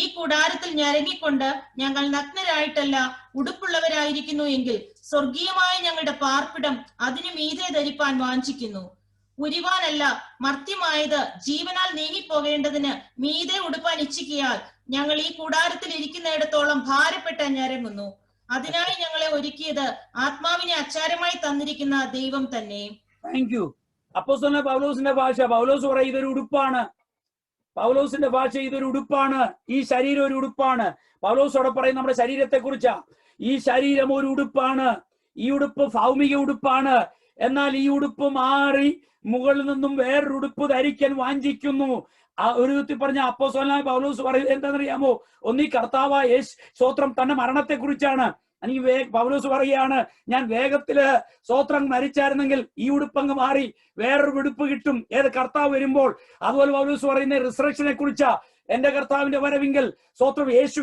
ഈ കൂടാരത്തിൽ ഞരങ്ങിക്കൊണ്ട് ഞങ്ങൾ നഗ്നരായിട്ടല്ല ഉടുപ്പുള്ളവരായിരിക്കുന്നു എങ്കിൽ സ്വർഗീയമായ ഞങ്ങളുടെ പാർപ്പിടം അതിനു മീതെ ധരിപ്പാൻ വാഞ്ചിക്കുന്നു. ഉരിവാനല്ല, മർത്യമായത് ജീവനാൽ നീങ്ങിപ്പോകേണ്ടതിന് മീതെ ഉടുപ്പാൻ ഇച്ഛിക്കയാൽ ഞങ്ങൾ ഈ കൂടാരത്തിൽ ഇരിക്കുന്നിടത്തോളം ഭാരപ്പെട്ട ഞരങ്ങുന്നു. അതിനായി ഞങ്ങളെ ഒരുക്കിയത് ആത്മാവിനെ അച്ചാരമായി തന്നിരിക്കുന്ന ദൈവം തന്നെ. Thank you. അപ്പോസ്തലനായ പൗലോസിന്റെ ഭാഷ, പൗലോസ് പറയും ഇതൊരു ഉടുപ്പാണ്. പൗലോസിന്റെ ഭാഷ ഇതൊരു ഉടുപ്പാണ്. ഈ ശരീരം ഒരു ഉടുപ്പാണ്. പൗലോസോടെ പറയും നമ്മുടെ ശരീരത്തെ കുറിച്ചാ. ഈ ശരീരം ഒരു ഉടുപ്പാണ്. ഈ ഉടുപ്പ് ഭൗമിക ഉടുപ്പാണ്. എന്നാൽ ഈ ഉടുപ്പ് മാറി മുകളിൽ നിന്നും വേറൊരു ഉടുപ്പ് ധരിക്കാൻ വാഞ്ചിക്കുന്നു. ഒരു വിധത്തിൽ പറഞ്ഞ അപ്പോസ്തലനായ പൗലോസ് പറയുന്നത് എന്താണെന്നറിയാമോ? ഒന്നീ കർത്താവായ യേശു സ്തോത്രം തന്റെ മരണത്തെ കുറിച്ചാണ്. എനിക്ക് പൗലോസ് പറയുകയാണ്, ഞാൻ വേഗത്തില് സ്തോത്രം മരിച്ചായിരുന്നെങ്കിൽ ഈ ഉടുപ്പങ്ങ് മാറി വേറൊരു ഉടുപ്പ് കിട്ടും. ഏത് കർത്താവ് വരുമ്പോൾ. അതുപോലെ പൗലോസ് പറയുന്ന റിസറക്ഷനെ കുറിച്ചാ. എന്റെ കർത്താവിന്റെ വരവിങ്കൽ സ്തോത്രം യേശു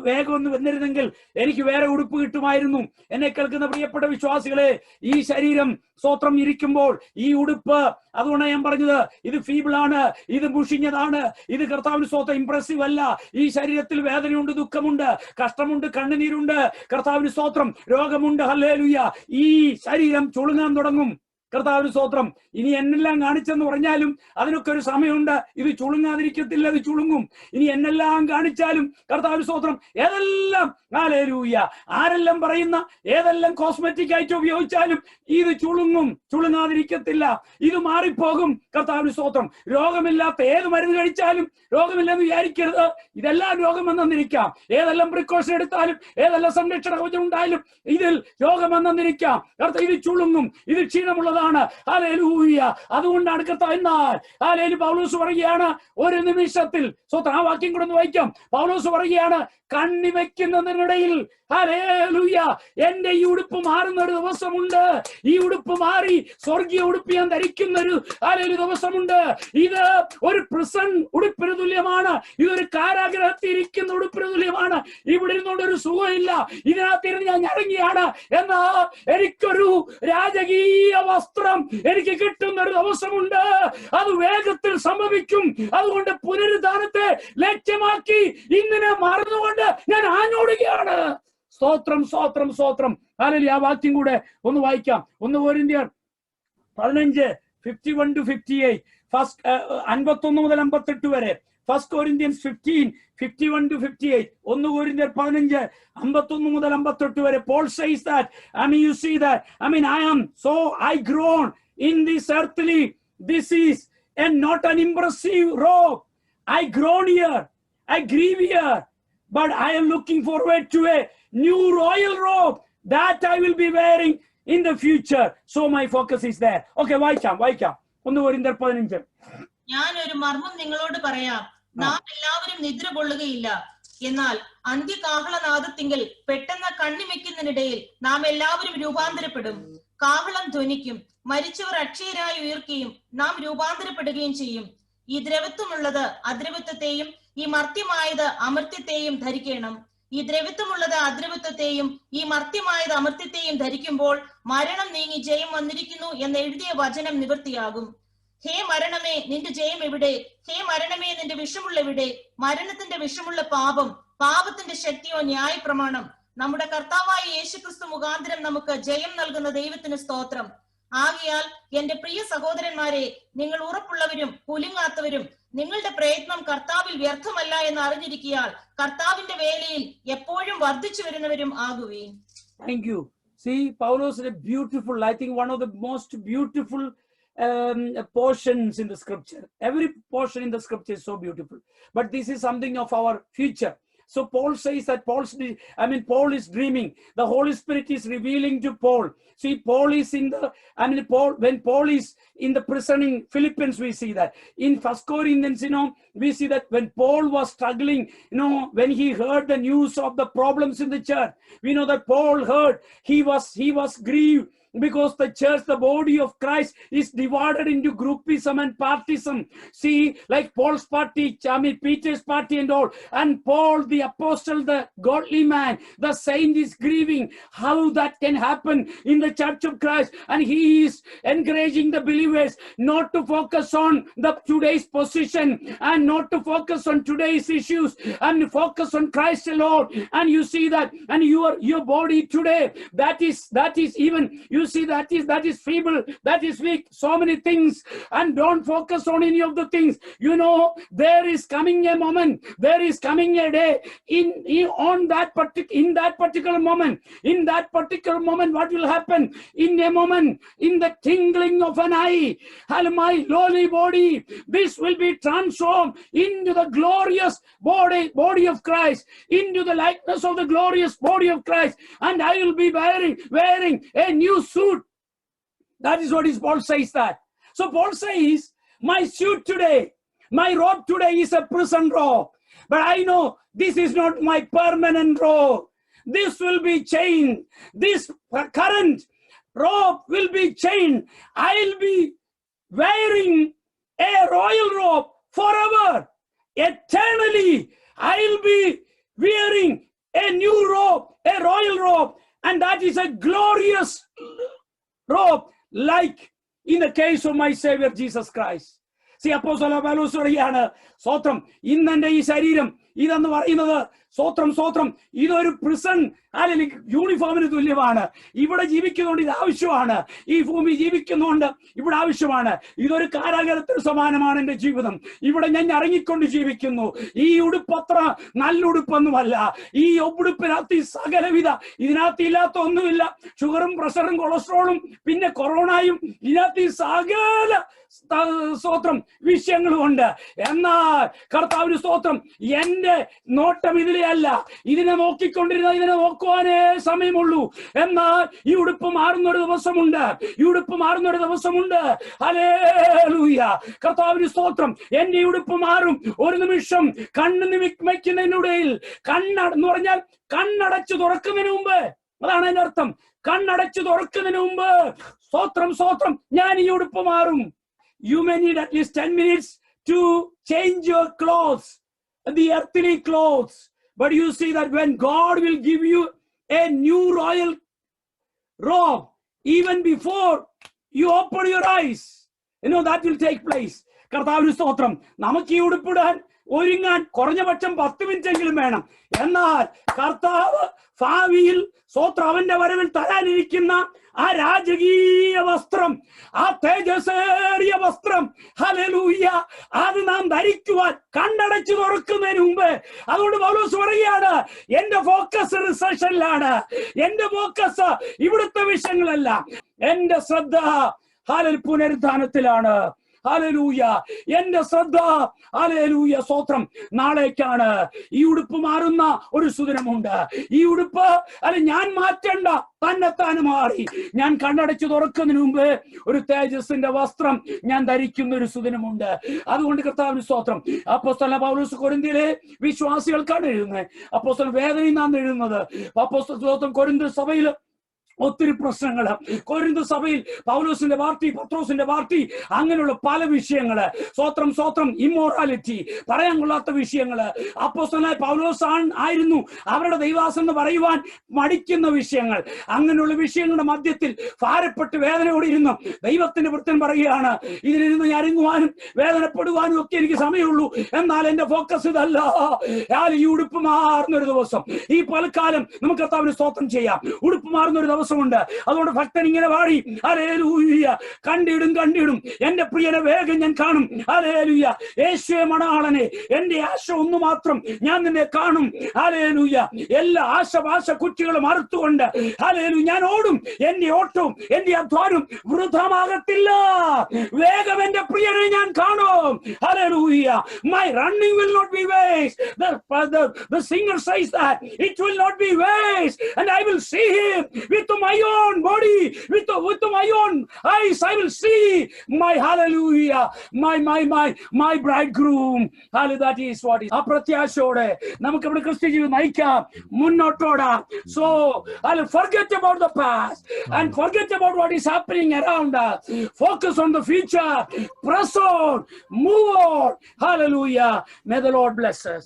വേഗം ഒന്ന് വന്നിരുന്നെങ്കിൽ എനിക്ക് വേറെ ഉടുപ്പ് കിട്ടുമായിരുന്നു. എന്നെ കേൾക്കുന്ന പ്രിയപ്പെട്ട വിശ്വാസികളെ, ഈ ശരീരം സ്തോത്രം ഇരിക്കുമ്പോൾ ഈ ഉടുപ്പ്, അതുകൊണ്ട് ഞാൻ പറഞ്ഞത് ഇത് ഫീബിൾ ആണ്, ഇത് മുഷിഞ്ഞതാണ്, ഇത് കർത്താവിന് സ്തോത്രം ഇംപ്രസീവ് അല്ല. ഈ ശരീരത്തിൽ വേദനയുണ്ട്, ദുഃഖമുണ്ട്, കഷ്ടമുണ്ട്, കണ്ണുനീരുണ്ട്, കർത്താവിന് സ്തോത്രം രോഗമുണ്ട്. ഹല്ലേലൂയ. ഈ ശരീരം ചുളുങ്ങാൻ തുടങ്ങും. കർത്താവിന് സ്തോത്രം. ഇനി എന്നെല്ലാം കാണിച്ചെന്ന് പറഞ്ഞാലും അതിനൊക്കെ ഒരു സമയമുണ്ട്. ഇത് ചുളുങ്ങാതിരിക്കത്തില്ല, ഇത് ചുളുങ്ങും. ഇനി എന്നെല്ലാം കാണിച്ചാലും കർത്താവിന് സ്തോത്രം ഏതെല്ലാം ഹല്ലേലൂയ ആരെല്ലാം പറയുന്ന ഏതെല്ലാം കോസ്മെറ്റിക് ആയിട്ട് ഉപയോഗിച്ചാലും ഇത് ചുളുങ്ങും, ചുളുങ്ങാതിരിക്കത്തില്ല. ഇത് മാറിപ്പോകും. കർത്താവിന് സ്തോത്രം. രോഗമില്ലാത്ത ഏത് മരുന്ന് കഴിച്ചാലും രോഗമില്ലെന്ന് വിചാരിക്കരുത്. ഇതെല്ലാം രോഗം വന്നിരിക്കാം. ഏതെല്ലാം പ്രിക്കോഷൻ എടുത്താലും ഏതെല്ലാം സംരക്ഷണ കവചം ഉണ്ടായാലും ഇതിൽ രോഗം വന്നിരിക്കാം. ഇത് ചുളുങ്ങും, ഇത് ക്ഷീണമുള്ളതാണ്. ഹല്ലേലൂയ. അതുകൊണ്ടാണ് കർത്താവ് എന്നാൽ ഹല്ലേലൂയ പൗലോസ് പറയുകയാണ് ഒരു നിമിഷത്തിൽ. ആ വാക്യം കൂടെ ഒന്ന് വായിക്കാം. പൗലോസ് പറയുകയാണ് കണ്ണി വെക്കുന്നതിനിടയിൽ ഹല്ലേലൂയ എന്റെ ഈ ഉടുപ്പ് മാറുന്ന ഒരു ദിവസമുണ്ട്. ഈ ഉടുപ്പ് മാറി സ്വർഗീയ ഉടുപ്പ് ഞാൻ ധരിക്കുന്ന ഒരു ഹല്ലേലൂയ ദിവസമുണ്ട്. ഇത് ഒരു പ്രിസൺ ഉടുപ്പിന് തുല്യമാണ്. ഇതൊരു കാരാഗ്രഹത്തിൽ ഇരിക്കുന്ന ഉടുപ്പിന് തുല്യമാണ്. ഇവിടെ ഇരുന്നുകൊണ്ട് ഒരു സുഖമില്ല. ഇതിനകത്തിരുന്ന് ഞാൻ ഞരങ്ങിയാണ്. എന്നാ എനിക്കൊരു രാജകീയ വസ്ത്രം എനിക്ക് കിട്ടുന്ന ഒരു ദിവസമുണ്ട്. അത് വേഗത്തിൽ സംഭവിക്കും. അതുകൊണ്ട് പുനരുദ്ധാനത്തെ ലക്ഷ്യമാക്കി ഇങ്ങനെ മറന്നുകൊണ്ട് ഞാൻ ആഞ്ഞോടുകയാണ്. സ്തോത്രം, സ്തോത്രം, സ്തോത്രം. ഹല്ലേലൂയ. ആ വാക്യം കൂടെ ഒന്ന് വായിക്കാം. 1 കൊരിന്ത്യർ 15 51-58, 51 മുതൽ 58 വരെ. 1 Corinthians 15 51-58. 1 കൊരിന്ത്യർ 15 51 മുതൽ 58 വരെ. Paul says that, you see that, I groan in this earthly, this is and not an impressive robe. I groan here, I grieve here, but I am looking forward to a new royal robe that I will be wearing in the future. So my focus is there. Okay, വായിക്കാം. 1 കൊരിന്ത്യർ 15. ഞാൻ ഒരു മർമ്മം നിങ്ങളോട് പറയാം. നാം എല്ലാവരും നിദ്ര കൊള്ളുകയില്ല. എന്നാൽ അന്ത്യകാഹളനാദത്തിങ്കൽ പെട്ടെന്ന് കണ്ണിമയ്ക്കുന്നതിനിടയിൽ നാം എല്ലാവരും രൂപാന്തരപ്പെടും. കാഹളം ധ്വനിക്കും. മരിച്ചവർ അക്ഷയരായി ഉയർക്കുകയും നാം രൂപാന്തരപ്പെടുകയും ചെയ്യും. ഈ ദ്രവത്വമുള്ളത് അദ്രവത്വത്തെയും ഈ മർത്യമായത് അമർത്യത്തെയും ധരിക്കണം. ഈ ദ്രവത്വമുള്ളത് അദ്രവത്വത്തെയും ഈ മർത്യമായത് അമർത്യത്തെയും ധരിക്കുമ്പോൾ മരണം നീങ്ങി ജയം വന്നിരിക്കുന്നു എന്ന് എഴുതിയ വചനം നിവൃത്തിയാകും. ഹേ മരണമേ, നിന്റെ ജയം എവിടെ? ഹേ മരണമേ, നിന്റെ വിഷമുള്ള എവിടെ? മരണത്തിന്റെ വിഷമുള്ള പാപം, പാപത്തിന്റെ ശക്തിയോ ന്യായ പ്രമാണം. നമ്മുടെ കർത്താവായ യേശുക്രിസ്തു മുഖാന്തരം നമുക്ക് ജയം നൽകുന്ന ദൈവത്തിന് സ്തോത്രം. ആകയാൽ എന്റെ പ്രിയ സഹോദരന്മാരെ, നിങ്ങൾ ഉറപ്പുള്ളവരും കുലുങ്ങാത്തവരും നിങ്ങളുടെ പ്രയത്നം കർത്താവിൽ വ്യർത്ഥമല്ല എന്ന് അറിഞ്ഞിരിക്കയാൽ കർത്താവിന്റെ വേലയിൽ എപ്പോഴും വർദ്ധിച്ചു വരുന്നവരും ആകുവീൻ. Thank you. See, Paulos is a beautiful, I think one of the most beautiful portions in the scripture. Every portion in the scripture is so beautiful. But this is something of our future. So Paul says that Paul is dreaming. The Holy Spirit is revealing to Paul. See, Paul is in the, when Paul is in the prison in Philippines, we see that. In 1 Corinthians, we see that when Paul was struggling, when he heard the news of the problems in the church, we know that Paul heard, he was grieved. Because the church, the body of Christ, is divided into groupism and partyism. See, like Paul's party, Peter's party and all. And Paul, the apostle, the godly man, the saint is grieving. How that can happen in the church of Christ? And he is encouraging the believers not to focus on the today's position and not to focus on today's issues and focus on Christ alone. And you see that, and your body today, that is even, you see that is feeble, that is weak, so many things, and don't focus on any of the things. There is coming a moment, there is coming a day in that particular moment, what will happen? In a moment, in the twinkling of an eye, my lowly body, this will be transformed into the glorious body of Christ, into the likeness of the glorious body of Christ, and I will be wearing a new suit. That is what Paul says that. So Paul says, my suit today, my robe today is a prison robe. But I know this is not my permanent robe. This will be changed. This current robe will be changed. I'll be wearing a royal robe forever. Eternally, I'll be wearing a new robe, a royal robe. And that is a glorious robe, like in the case of my Savior Jesus Christ. See, Apostle Paulus പറയാണ്, സ്തോത്രം, ഇന്നെന്റെ ഈ ശരീരം ഇതെന്ന് പറയുന്നത്, സ്തോത്രം, ഇതൊരു prison അല്ലെങ്കിൽ യൂണിഫോമിന് തുല്യമാണ്. ഇവിടെ ജീവിക്കുന്നതുകൊണ്ട് ഇത് ആവശ്യമാണ്. ഈ ഭൂമി ജീവിക്കുന്നതുകൊണ്ട് ഇവിടെ ആവശ്യമാണ്. ഇതൊരു കാരാഗ്രഹത്തിന് സമാനമാണ് എന്റെ ജീവിതം. ഇവിടെ ഞാൻ ഇറങ്ങിക്കൊണ്ട് ജീവിക്കുന്നു. ഈ ഉടുപ്പ് അത്ര നല്ല ഉടുപ്പൊന്നുമല്ല. ഈ ഉടുപ്പിനകത്ത് ഈ സകലവിധ, ഇതിനകത്ത് ഇല്ലാത്ത ഒന്നുമില്ല. ഷുഗറും പ്രഷറും കൊളസ്ട്രോളും പിന്നെ കൊറോണയും ഇതിനകത്ത് ഈ സകല സ്തോത്രം വിഷയങ്ങളുമുണ്ട്. എന്നാൽ കർത്താവിന് സ്തോത്രം, എന്റെ നോട്ടം ഇതിലെയല്ല. ഇതിനെ നോക്കിക്കൊണ്ടിരുന്ന ഇതിനെ നോക്കുവാനേ സമയമുള്ളൂ. എന്നാൽ ഈ ഉടുപ്പ് മാറുന്നൊരു ദിവസമുണ്ട്. ഹല്ലേലൂയ, കർത്താവിന് സ്തോത്രം. എന്റെ ഉടുപ്പ് മാറും. ഒരു നിമിഷം കണ്ണ് വയ്ക്കുന്നതിനിടയിൽ, എന്ന് പറഞ്ഞാൽ കണ്ണടച്ചു തുറക്കുന്നതിന് മുമ്പ്, അതാണ് അതിന്റെ അർത്ഥം. കണ്ണടച്ചു തുറക്കുന്നതിന് മുമ്പ് സ്തോത്രം, ഞാൻ ഈ ഉടുപ്പ് മാറും. You may need at least 10 minutes to change your clothes, the earthly clothes. But you see that when God will give you a new royal robe, even before you open your eyes, that will take place. കർത്താവിന് സ്തോത്രം. നമുക്ക് ഈ ഉടുപ്പിടാൻ ഒരുങ്ങാൻ കുറഞ്ഞപക്ഷം 10 മിനിറ്റെങ്കിലും വേണം. എന്നാൽ കർത്താവ് ഭാവിയിൽ സ്തോത്രം അവന്റെ വരവിൽ തരാനിരിക്കുന്ന ആ രാജകീയ വസ്ത്രം, ആ തേജസ്സേറിയ വസ്ത്രം, ഹല്ലേലൂയ, അത് നാം ധരിക്കുവാൻ കണ്ണടച്ചു തുറക്കുന്നതിന് മുമ്പ്. അതുകൊണ്ട് പൗലോസ് പറയുകയാണ്, എന്റെ ഫോക്കസ് റിസർഷനിലാണ്, എന്റെ ഫോക്കസ് ഇവിടുത്തെ വിഷയങ്ങളല്ല, എന്റെ ശ്രദ്ധ പുനരുദ്ധാനത്തിലാണ്. ഹല്ലേലൂയ, എന്റെ ശ്രദ്ധ ഹല്ലേലൂയ സ്തോത്രം നാളേക്കാണ്. ഈ ഉടുപ്പ് മാറുന്ന ഒരു സുദിനമുണ്ട്. ഈ ഉടുപ്പ് ഞാൻ മാറ്റണ്ട, തന്നെത്താൻ മാറി. ഞാൻ കണ്ണടച്ചു തുറക്കുന്നതിന് മുമ്പ് ഒരു തേജസ്സിന്റെ വസ്ത്രം ഞാൻ ധരിക്കുന്ന ഒരു സുദിനമുണ്ട്. അതുകൊണ്ട് കർത്താവിന് സ്തോത്രം. അപ്പോസ്തലൻ പൗലോസ് കൊരിന്ത്യയിലെ വിശ്വാസികൾക്കാണ് എഴുതുന്നത്. അപ്പോസ്തലൻ വേദനയിൽ നിന്നാണ് എഴുതുന്നത്. അപ്പോസ്തലൻ കൊരിന്ത്യ സഭയിൽ ഒത്തിരി പ്രശ്നങ്ങള്, കൊരിന്ത് സഭയിൽ പൗലോസിന്റെ പാർട്ടി, പത്രോസിന്റെ പാർട്ടി, അങ്ങനെയുള്ള പല വിഷയങ്ങള്, സ്വത്രം ഇമ്മോറാലിറ്റി, പറയാൻ കൊള്ളാത്ത വിഷയങ്ങള്, അപ്പോസ്തലനായ പൗലോസ് ആയിരുന്നു അവരുടെ ദൈവാസം എന്ന് പറയുവാൻ മടിക്കുന്ന വിഷയങ്ങൾ, അങ്ങനെയുള്ള വിഷയങ്ങളുടെ മധ്യത്തിൽ ഭാരപ്പെട്ട് വേദനയോടെ ഇരുന്നു ദൈവത്തിന്റെ വൃത്തൻ പറയുകയാണ്, ഇതിലിരുന്ന് ഞരങ്ങുവാനും വേദനപ്പെടുവാനും ഒക്കെ എനിക്ക് സമയമുള്ളൂ, എന്നാൽ എന്റെ ഫോക്കസ് ഇതല്ല. ഈ ഉടുപ്പ് മാറുന്നൊരു ദിവസം, ഈ പലക്കാലം നമുക്ക് കർത്താവിന് സ്തോത്രം ചെയ്യാം. ഉടുപ്പ് മാറുന്നൊരു ദിവസമുണ്ട്. അതുകൊണ്ട് ഭക്തൻ ഇങ്ങനെ പാടി, ഹല്ലേലൂയ, കണ്ടിടും എന്റെ പ്രിയനെ വേഗം ഞാൻ കാണും. ഹല്ലേലൂയ, യേശുവേ മണാളനെ, എന്റെ ആശ ഒന്നു മാത്രം, ഞാൻ നിന്നെ കാണും. ഹല്ലേലൂയ, എല്ലാ ആശ കുറ്റികളും അറുത്തുകൊണ്ട് ഹല്ലേലൂയ ഞാൻ ഓടും, എന്റെ ഓട്ടവും എന്റെ അധ്വാനവും വൃഥാമാകത്തില്ല. വേഗം എന്റെ പ്രിയനെ ഞാൻ കാണും. Hallelujah, my running will not be waste. The singer says that it will not be waste, and I will see him with my own body, with my own eyes. I will see my hallelujah, my bridegroom. Hallelujah, that is what is. അപ്രത്യാശയോടെ നമുക്ക് ഇവിടെ ക്രിസ്ത്യ ജീവിതം നയിക്കാം, മുന്നോട്ടോടാം. So I'll forget about the past and forget about what is happening around us. Focus on the future. Press on, move on. Hallelujah. May the Lord bless us.